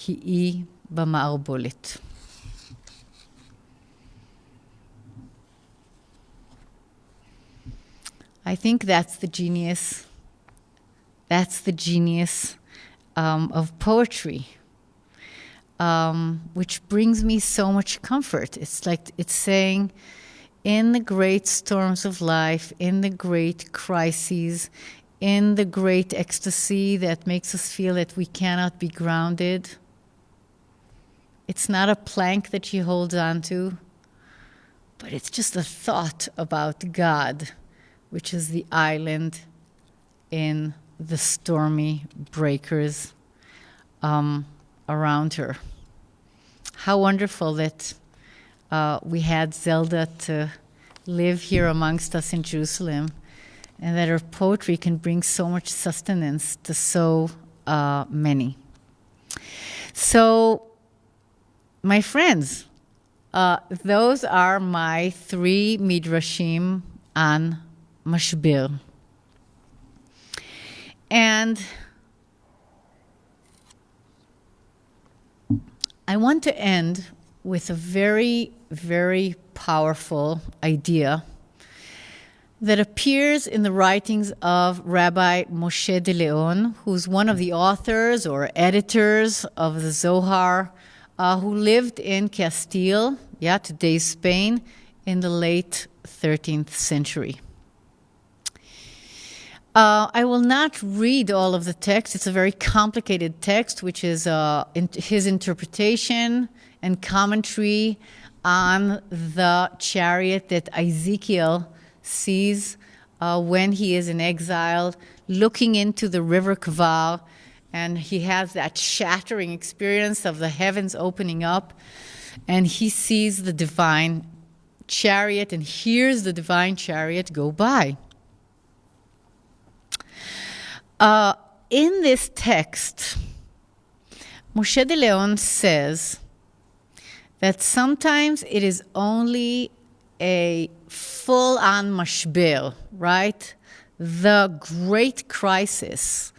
היא במערבולת. I think that's the genius. That's the genius of poetry, which brings me so much comfort. It's like it's saying, in the great storms of life, in the great crises, in the great ecstasy that makes us feel that we cannot be grounded, it's not a plank that she holds on to, but it's just a thought about God, which is the island in the stormy breakers around her. How wonderful that we had Zelda to live here amongst us in Jerusalem, and that her poetry can bring so much sustenance to so many. So, my friends, those are my 3 midrashim on mashbir. And I want to end with a very, very powerful idea that appears in the writings of Rabbi Moshe de Leon, who's one of the authors or editors of the Zohar, who lived in Castile, today's Spain, in the late 13th century. I will not read all of the text. It's a very complicated text, which is his interpretation and commentary on the chariot that Ezekiel sees when he is in exile, looking into the river Kvar, and he has that shattering experience of the heavens opening up, and he sees the divine chariot and hears the divine chariot go by. In this text, Moshe de Leon says that sometimes it is only a full-on mashber, right? The great crisis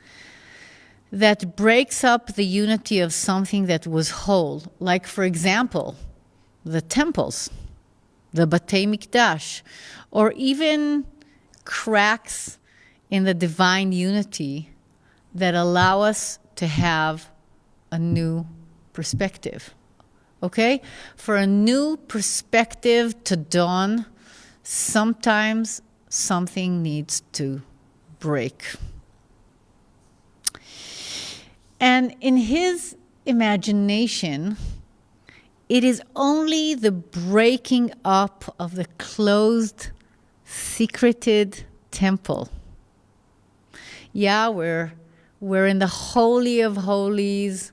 that breaks up the unity of something that was whole. Like, for example, the temples, the Batei Mikdash, or even cracks in the divine unity that allow us to have a new perspective. Okay? For a new perspective to dawn, sometimes something needs to break. And in his imagination, it is only the breaking up of the closed, secreted temple. We're in the Holy of Holies,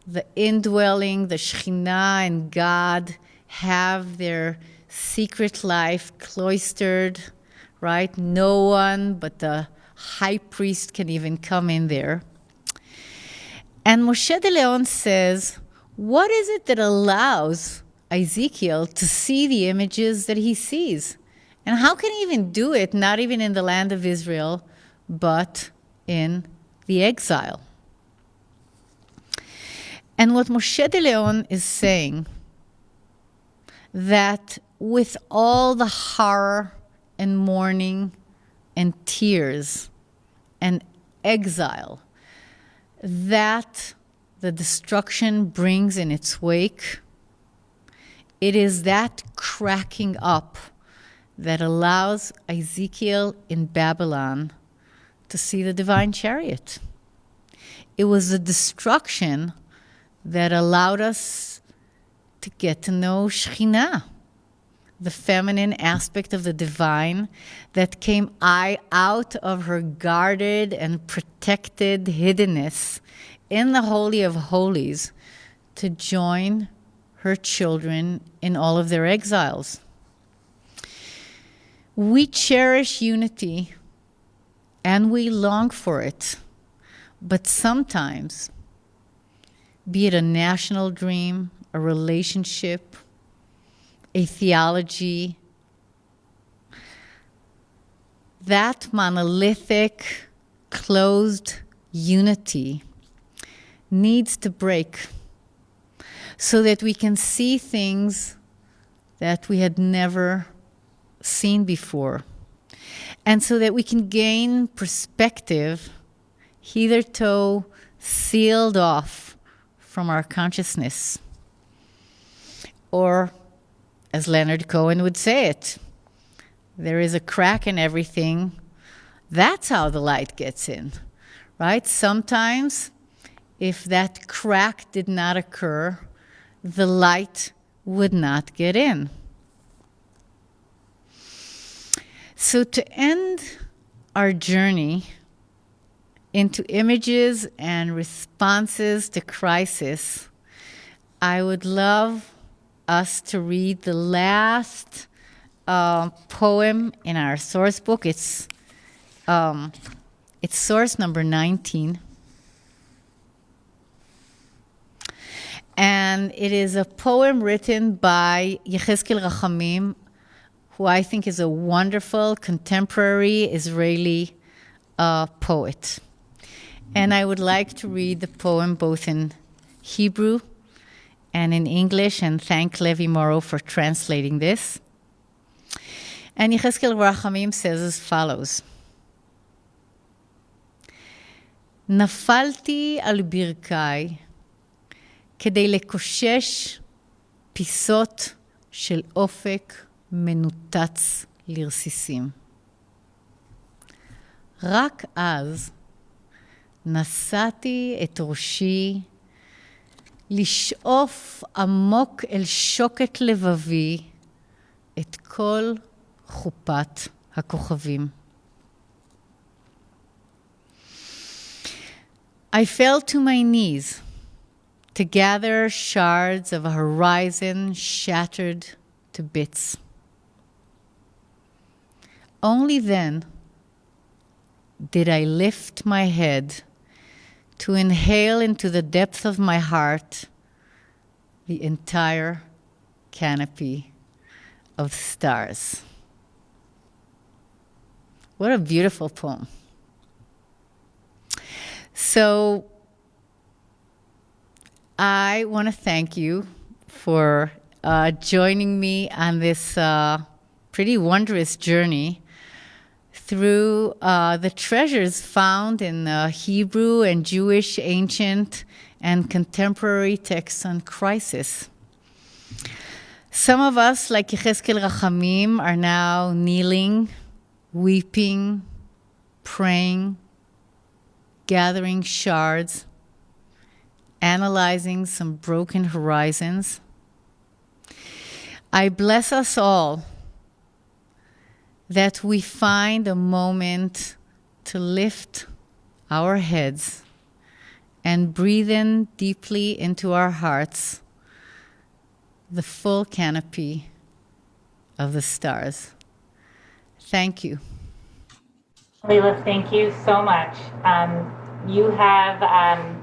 the indwelling, the Shekhinah and God have their secret life cloistered, right? No one but the high priest can even come in there. And Moshe de Leon says, what is it that allows Ezekiel to see the images that he sees? And how can he even do it, not even in the land of Israel, but in the exile? And what Moshe de Leon is saying, that with all the horror and mourning and tears and exile that the destruction brings in its wake, it is that cracking up that allows Ezekiel in Babylon to see the divine chariot. It was the destruction that allowed us to get to know Shekhinah, the feminine aspect of the divine that came out of her guarded and protected hiddenness in the Holy of Holies to join her children in all of their exiles. We cherish unity and we long for it, but sometimes, be it a national dream, a relationship, a theology, that monolithic, closed unity needs to break so that we can see things that we had never seen before, and so that we can gain perspective hitherto sealed off from our consciousness. Or, as Leonard Cohen would say it, there is a crack in everything. That's how the light gets in, right? Sometimes, if that crack did not occur, the light would not get in. So to end our journey into images and responses to crisis, I would love us to read the last poem in our source book. It's source number 19. And it is a poem written by Yechezkel Rachamim, who I think is a wonderful contemporary Israeli poet. And I would like to read the poem both in Hebrew and in English, and thank Levi Morrow for translating this. And Yechezkel Rachamim says as follows: נפלתי על ברכיי כדי לקושש פיסות של אופק מנותץ לרסיסים. רק אז נשאתי את ראשי לשאוף עמוק אל שוקת לבבי את כל חופת הכוכבים. I fell to my knees to gather shards of a horizon shattered to bits. Only then did I lift my head to inhale into the depth of my heart the entire canopy of stars. What a beautiful poem. So I want to thank you for joining me on this pretty wondrous journey through the treasures found in Hebrew and Jewish ancient and contemporary texts on crisis. Some of us, like Yechezkel Rachamim, are now kneeling, weeping, praying, gathering shards, analyzing some broken horizons. I bless us all that we find a moment to lift our heads and breathe in deeply into our hearts the full canopy of the stars. Thank you.
Melila, thank you so much. You have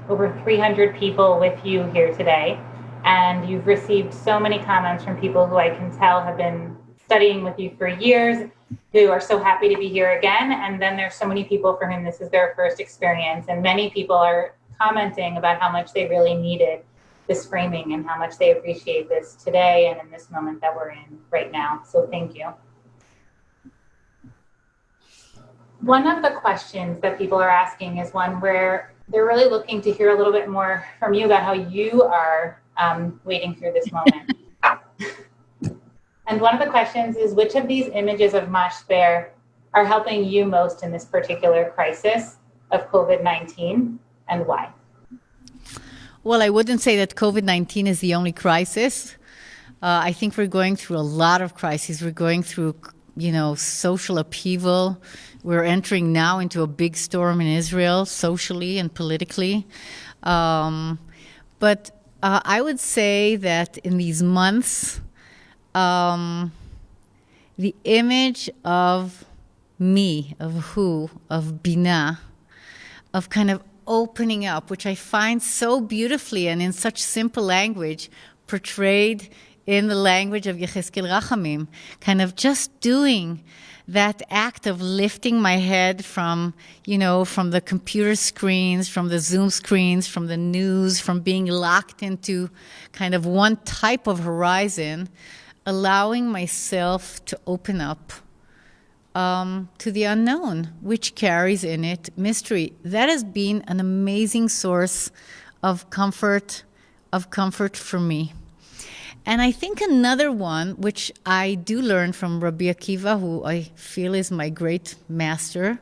over 300 people with you here today, and you've received so many comments from people who I can tell have been studying with you for years, who are so happy to be here again. And then there's so many people for whom this is their first experience, and many people are commenting about how much they really needed this framing and how much they appreciate this today and in this moment that we're in right now. So thank you. One of the questions that people are asking is one where they're really looking to hear a little bit more from you about how you are wading through this moment. And one of the questions is, which of these images of mashper are helping you most in this particular crisis of COVID-19, and why?
Well, I wouldn't say that COVID-19 is the only crisis. I think we're going through a lot of crises. We're going through, social upheaval. We're entering now into a big storm in Israel, socially and politically. But I would say that in these months, the image of me, of Bina, of kind of opening up, which I find so beautifully and in such simple language portrayed in the language of Yechezkel Rachamim, kind of just doing that act of lifting my head from the computer screens, from the Zoom screens, from the news, from being locked into kind of one type of horizon, allowing myself to open up to the unknown, which carries in it mystery. That has been an amazing source of comfort for me. And I think another one, which I do learn from Rabbi Akiva, who I feel is my great master,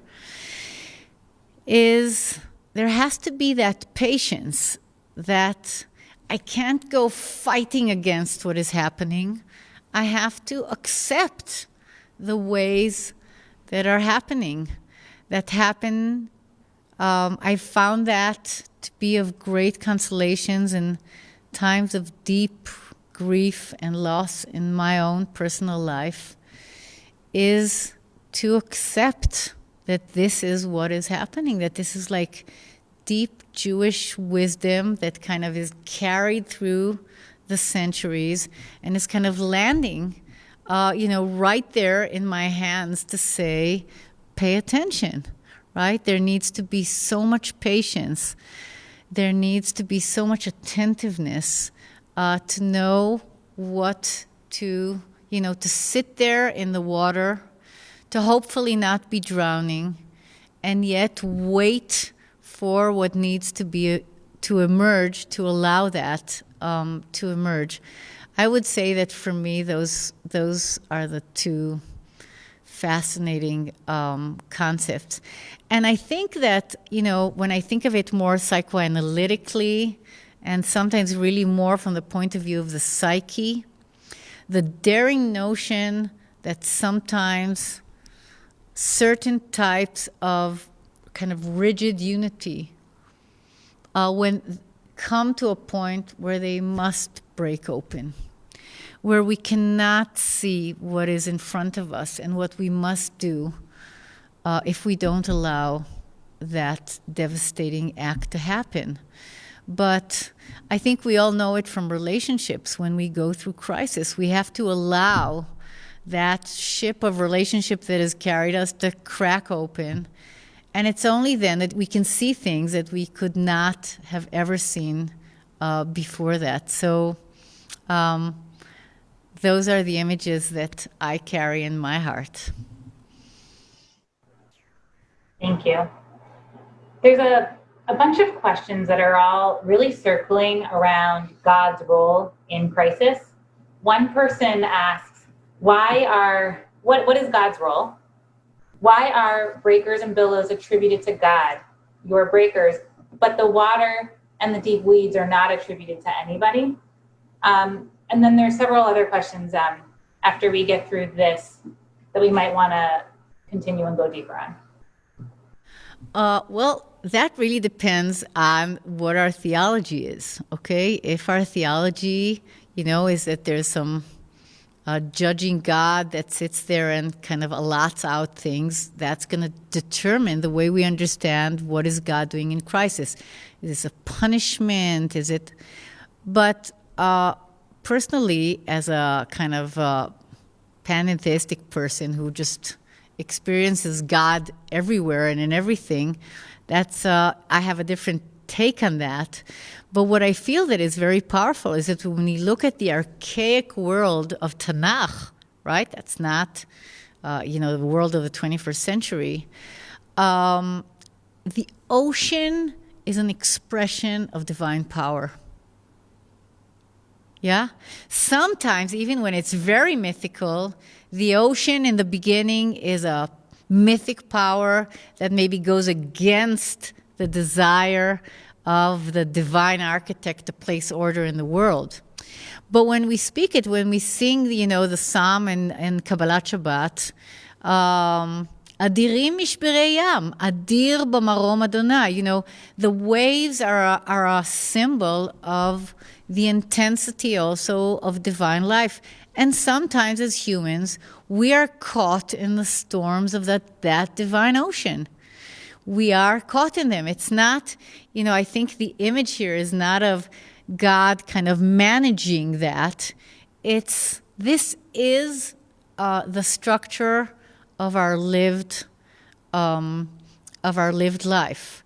is there has to be that patience that I can't go fighting against what is happening. I have to accept the ways that are happening, that happen. I found that to be of great consolations in times of deep grief and loss in my own personal life, is to accept that this is what is happening, that this is like deep Jewish wisdom that kind of is carried through the centuries and is kind of landing right there in my hands to say, pay attention, right? There needs to be so much patience. There needs to be so much attentiveness to know what to sit there in the water, to hopefully not be drowning, and yet wait for what needs to emerge, to allow that to emerge. I would say that for me, those are the two fascinating concepts. And I think that, when I think of it more psychoanalytically, and sometimes really more from the point of view of the psyche, the daring notion that sometimes certain types of kind of rigid unity when come to a point where they must break open, where we cannot see what is in front of us and what we must do if we don't allow that devastating act to happen. But I think we all know it from relationships. When we go through crisis, we have to allow that ship of relationship that has carried us to crack open. And it's only then that we can see things that we could not have ever seen before that. So those are the images that I carry in my heart.
Thank you. There's a bunch of questions that are all really circling around God's role in crisis. One person asks, what is God's role? Why are breakers and billows attributed to God, your breakers, but the water and the deep weeds are not attributed to anybody? And then there's several other questions after we get through this that we might want to continue and go deeper on.
Well, that really depends on what our theology is, okay? If our theology, is that there's some judging God that sits there and kind of allots out things, that's going to determine the way we understand what is God doing in crisis. Is this a punishment? Is it? But personally, as a kind of pantheistic person who just experiences God everywhere and in everything, that's I have a different take on that. But what I feel that is very powerful is that when you look at the archaic world of Tanakh, right? That's not, the world of the 21st century. The ocean is an expression of divine power. Yeah? Sometimes, even when it's very mythical, the ocean in the beginning is a mythic power that maybe goes against the desire of the divine architect to place order in the world. But when we speak it, when we sing, the psalm in Kabbalat Shabbat, Adirim mishberei yam, Adir b'marom Adonai. The waves are a symbol of the intensity also of divine life. And sometimes as humans, we are caught in the storms of that divine ocean. We are caught in them. It's not, I think the image here is not of God kind of managing that. This is the structure of our lived life.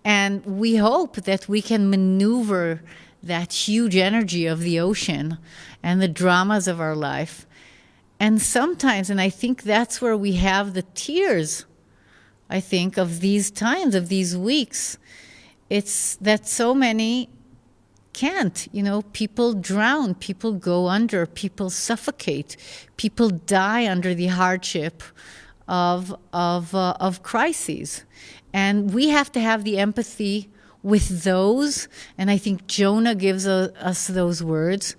And we hope that we can maneuver that huge energy of the ocean and the dramas of our life. And sometimes, and I think that's where we have the tears, I think, of these times, of these weeks, it's that so many can't. People drown, people go under, people suffocate, people die under the hardship of crises. And we have to have the empathy with those, and I think Jonah gives us those words.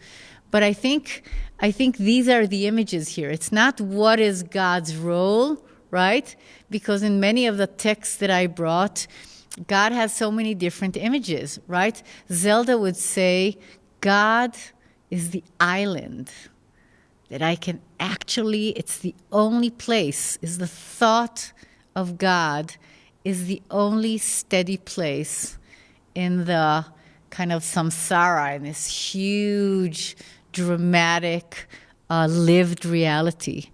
But I think these are the images here. It's not what is God's role, right? Because in many of the texts that I brought, God has so many different images, right? Zelda would say, God is the island that I can it's the only place, is the thought of God is the only steady place in the kind of samsara, in this huge, dramatic, lived reality.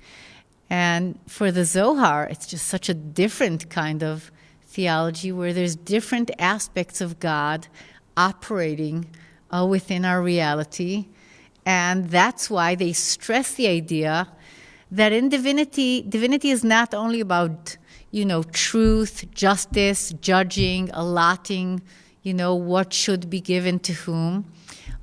And for the Zohar, it's just such a different kind of theology where there's different aspects of God operating within our reality. And that's why they stress the idea that in divinity is not only about, truth, justice, judging, allotting, what should be given to whom.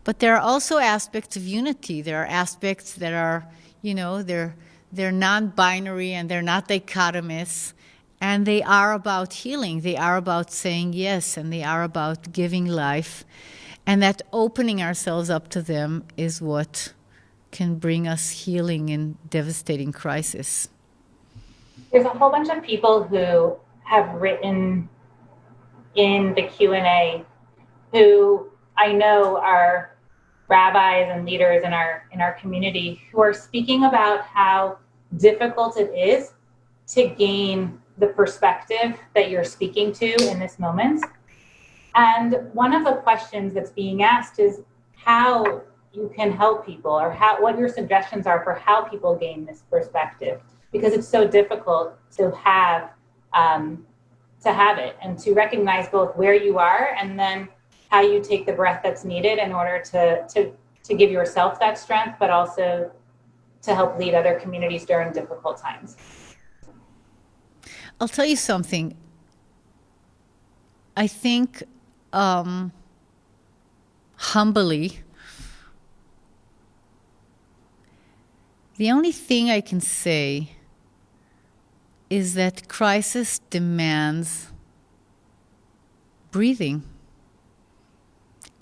But there are also aspects of unity. There are aspects that are, they're non-binary and they're not dichotomous. And they are about healing. They are about saying yes, and they are about giving life. And that opening ourselves up to them is what can bring us healing in devastating crisis.
There's a whole bunch of people who have written in the Q&A who I know are rabbis and leaders in our community who are speaking about how difficult it is to gain the perspective that you're speaking to in this moment. And one of the questions that's being asked is how you can help people, or what your suggestions are for how people gain this perspective, because it's so difficult to have it and to recognize both where you are and then how you take the breath that's needed in order to give yourself that strength, but also to help lead other communities during difficult times.
I'll tell you something. I think humbly, the only thing I can say is that crisis demands breathing.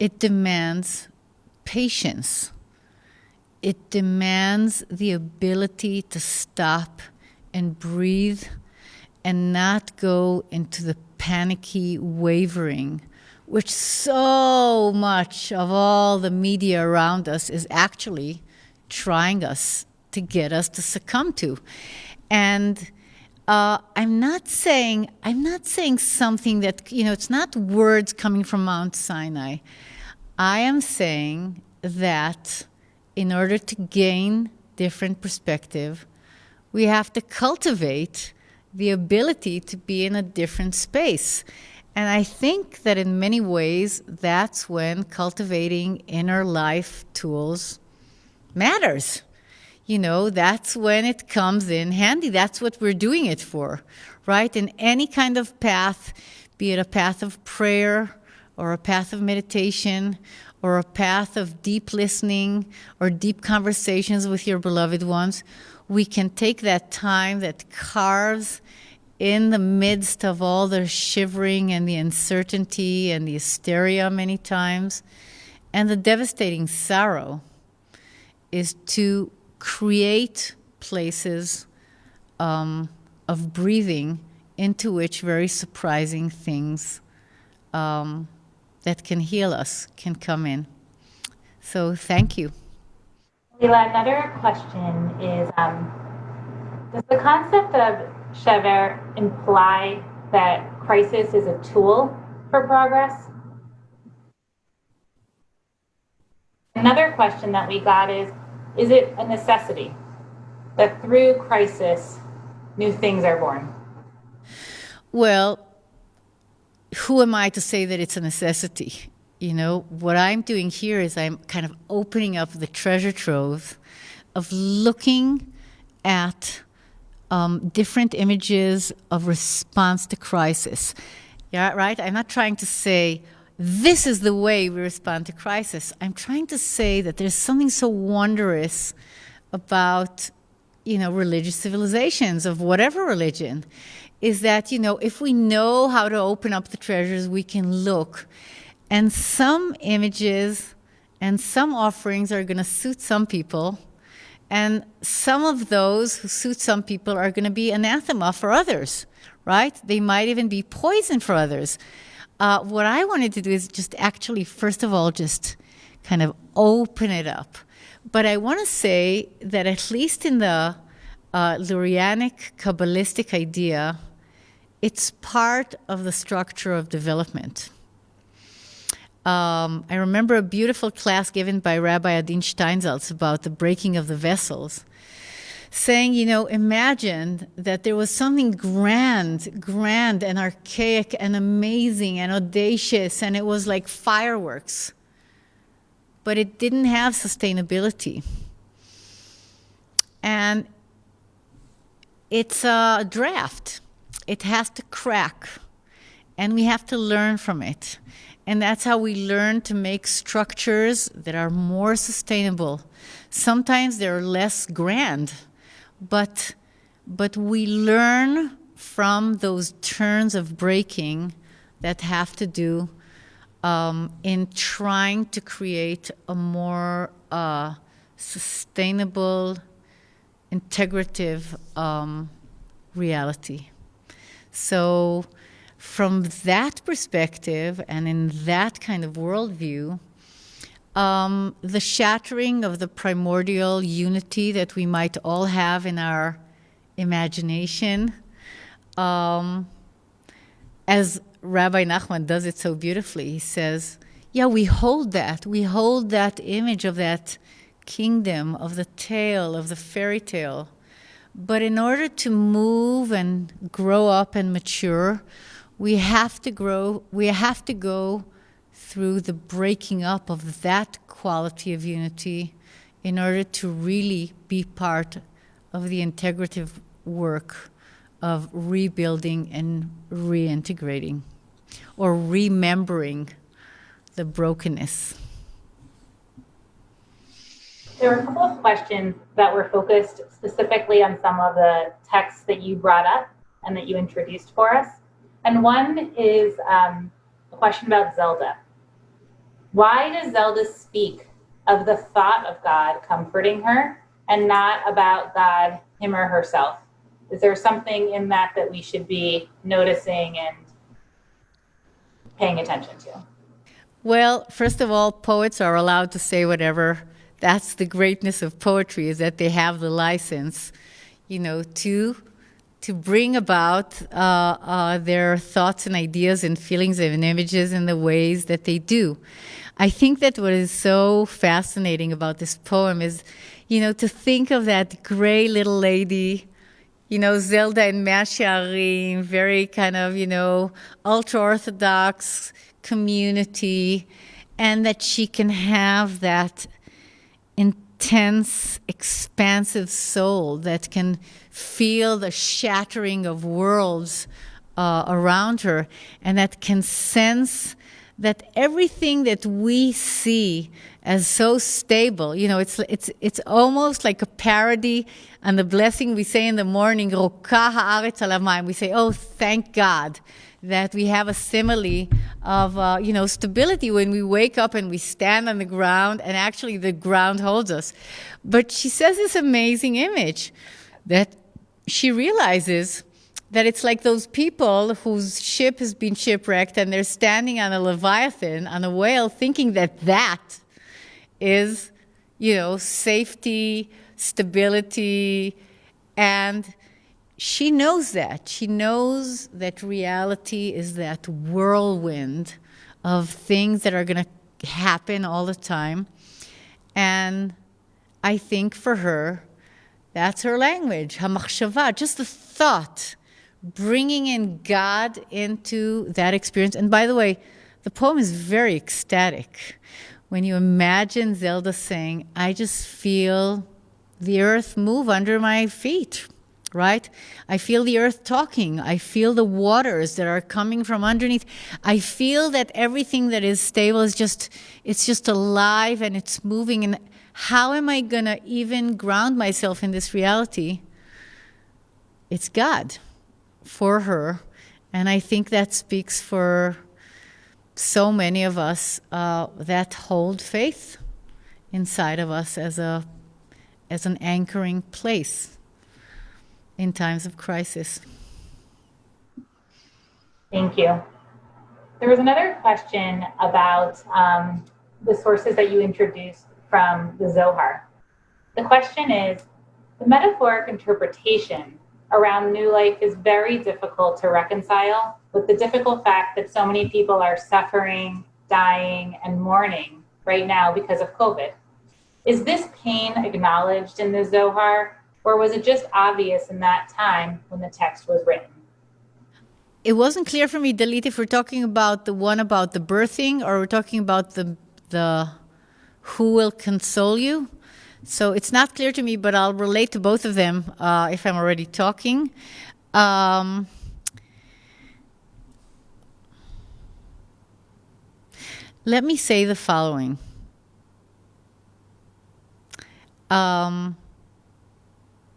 It demands patience. It demands the ability to stop and breathe and not go into the panicky wavering, which so much of all the media around us is actually trying to get us to succumb to. And I'm not saying something that, it's not words coming from Mount Sinai. I am saying that in order to gain different perspective, we have to cultivate the ability to be in a different space. And I think that in many ways, that's when cultivating inner life tools matters. That's when it comes in handy. That's what we're doing it for, right? In any kind of path, be it a path of prayer, or a path of meditation or a path of deep listening or deep conversations with your beloved ones, we can take that time that carves in the midst of all the shivering and the uncertainty and the hysteria many times and the devastating sorrow, is to create places of breathing into which very surprising things that can heal us can come in. So thank you.
Melila, another question is, does the concept of shever imply that crisis is a tool for progress? Another question that we got is it a necessity that through crisis, new things are born?
Well, who am I to say that it's a necessity? You know, what I'm doing here is I'm kind of opening up the treasure trove of looking at different images of response to crisis. Yeah, right? I'm not trying to say, this is the way we respond to crisis. I'm trying to say that there's something so wondrous about, religious civilizations of whatever religion, is that, if we know how to open up the treasures, we can look. And some images and some offerings are going to suit some people, and some of those who suit some people are going to be anathema for others, right? They might even be poison for others. What I wanted to do is just actually, first of all, just kind of open it up. But I want to say that at least in the Lurianic Kabbalistic idea, it's part of the structure of development. I remember a beautiful class given by Rabbi Adin Steinsaltz about the breaking of the vessels, saying, imagine that there was something grand and archaic and amazing and audacious, and it was like fireworks, but it didn't have sustainability. And it's a draft. It has to crack, and we have to learn from it. And that's how we learn to make structures that are more sustainable. Sometimes they're less grand, but we learn from those turns of breaking that have to do in trying to create a more sustainable, integrative reality. So from that perspective and in that kind of worldview, the shattering of the primordial unity that we might all have in our imagination, as Rabbi Nachman does it so beautifully, he says, we hold that image of that kingdom, of the tale, of the fairy tale. But in order to move and grow up and mature, we have to go through the breaking up of that quality of unity in order to really be part of the integrative work of rebuilding and reintegrating or remembering the brokenness.
There were a couple of questions that were focused specifically on some of the texts that you brought up and that you introduced for us. And one is a question about Zelda. Why does Zelda speak of the thought of God comforting her and not about God, him or herself? Is there something in that we should be noticing and paying attention to?
Well, first of all, poets are allowed to say whatever. That's the greatness of poetry, is that they have the license, to bring about their thoughts and ideas and feelings and images in the ways that they do. I think that what is so fascinating about this poem is, to think of that gray little lady, Zelda in Mea Shearim, very kind of, ultra-Orthodox community, and that she can have that intense, expansive soul that can feel the shattering of worlds around her, and that can sense that everything that we see as so stable, it's almost like a parody on the blessing we say in the morning, "Rokah haaretz al hamayim." We say, "Oh, thank God that we have a simile of stability when we wake up and we stand on the ground, and actually the ground holds us." But she says this amazing image that she realizes that it's like those people whose ship has been shipwrecked and they're standing on a leviathan, on a whale, thinking that that is, safety, stability, and she knows that. She knows that reality is that whirlwind of things that are going to happen all the time. And I think for her, that's her language, hamachshava, just the thought, bringing in God into that experience. And by the way, the poem is very ecstatic. When you imagine Zelda saying, "I just feel the earth move under my feet," right? I feel the earth talking. I feel the waters that are coming from underneath. I feel that everything that is stable is it's just alive and it's moving. And how am I going to even ground myself in this reality? It's God for her. And I think that speaks for so many of us that hold faith inside of us as an anchoring place in times of crisis.
Thank you. There was another question about the sources that you introduced from the Zohar. The question is, the metaphoric interpretation around new life is very difficult to reconcile with the difficult fact that so many people are suffering, dying, and mourning right now because of COVID. Is this pain acknowledged in the Zohar, or was it just obvious in that time when the text was written?
It wasn't clear for me, Dalit, if we're talking about the one about the birthing, or we're talking about the who will console you. So it's not clear to me, but I'll relate to both of them if I'm already talking. Let me say the following.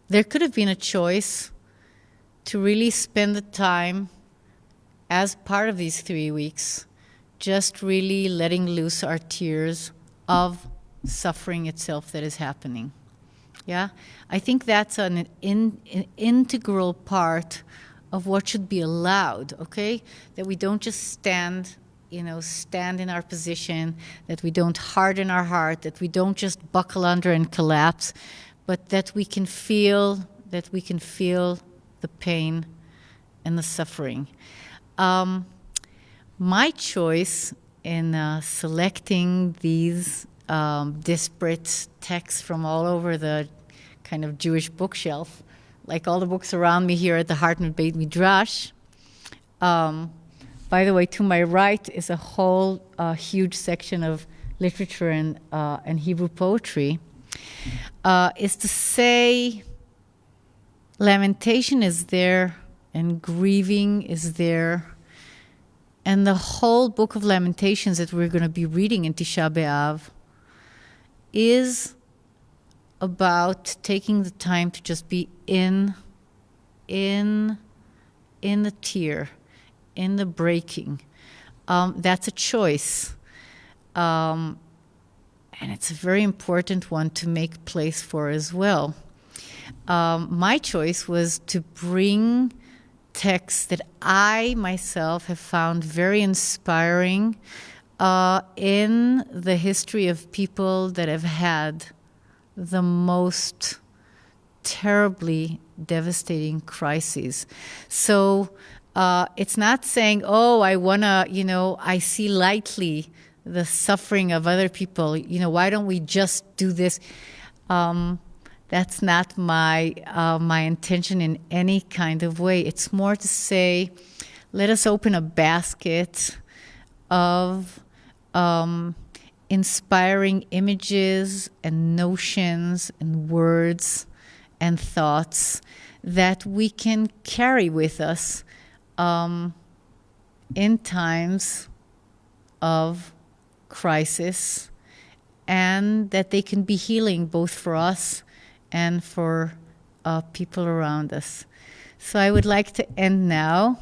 There could have been a choice to really spend the time as part of these 3 weeks, just really letting loose our tears of suffering itself that is happening. Yeah? I think that's an integral part of what should be allowed, okay? That we don't just stand in our position, that we don't harden our heart, that we don't just buckle under and collapse, but that we can feel the pain and the suffering. My choice in selecting these disparate texts from all over the kind of Jewish bookshelf, like all the books around me here at the Hartman Beit Midrash. By the way, to my right is a whole huge section of literature and Hebrew poetry, is to say lamentation is there and grieving is there. And the whole book of Lamentations that we're going to be reading in Tisha B'Av is about taking the time to just be in the tear, in the breaking. That's a choice. And it's a very important one to make place for as well. My choice was to bring texts that I myself have found very inspiring in the history of people that have had the most terribly devastating crises. So it's not saying, oh, I see lightly the suffering of other people. Why don't we just do this? That's not my intention in any kind of way. It's more to say, let us open a basket of inspiring images and notions and words and thoughts that we can carry with us in times of crisis, and that they can be healing both for us and for people around us. So I would like to end now,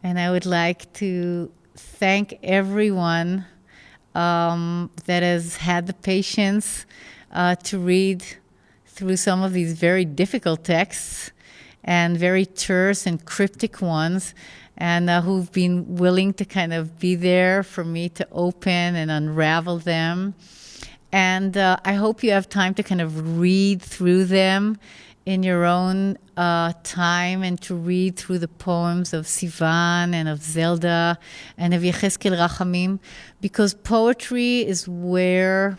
and I would like to thank everyone that has had the patience to read through some of these very difficult texts and very terse and cryptic ones, and who've been willing to kind of be there for me to open and unravel them. And I hope you have time to kind of read through them in your own time, and to read through the poems of Sivan and of Zelda and of Yechezkel Rachamim, because poetry is where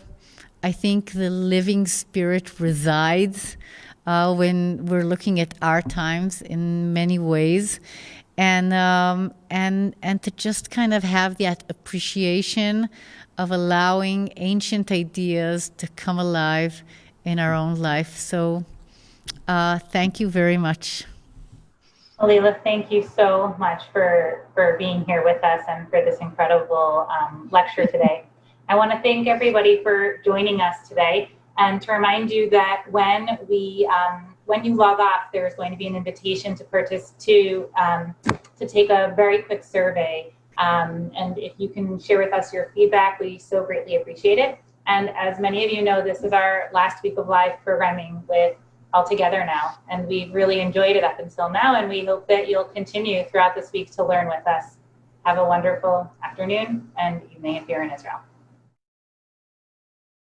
I think the living spirit resides when we're looking at our times in many ways. And to just kind of have that appreciation of allowing ancient ideas to come alive in our own life. So thank you very much.
Melila, thank you so much for being here with us and for this incredible lecture today. I want to thank everybody for joining us today, and to remind you that when you log off, there's going to be an invitation to take a very quick survey. And if you can share with us your feedback, we so greatly appreciate it. And as many of you know, this is our last week of live programming with All Together Now, and we've really enjoyed it up until now, and we hope that you'll continue throughout this week to learn with us. Have a wonderful afternoon and evening if you're in Israel.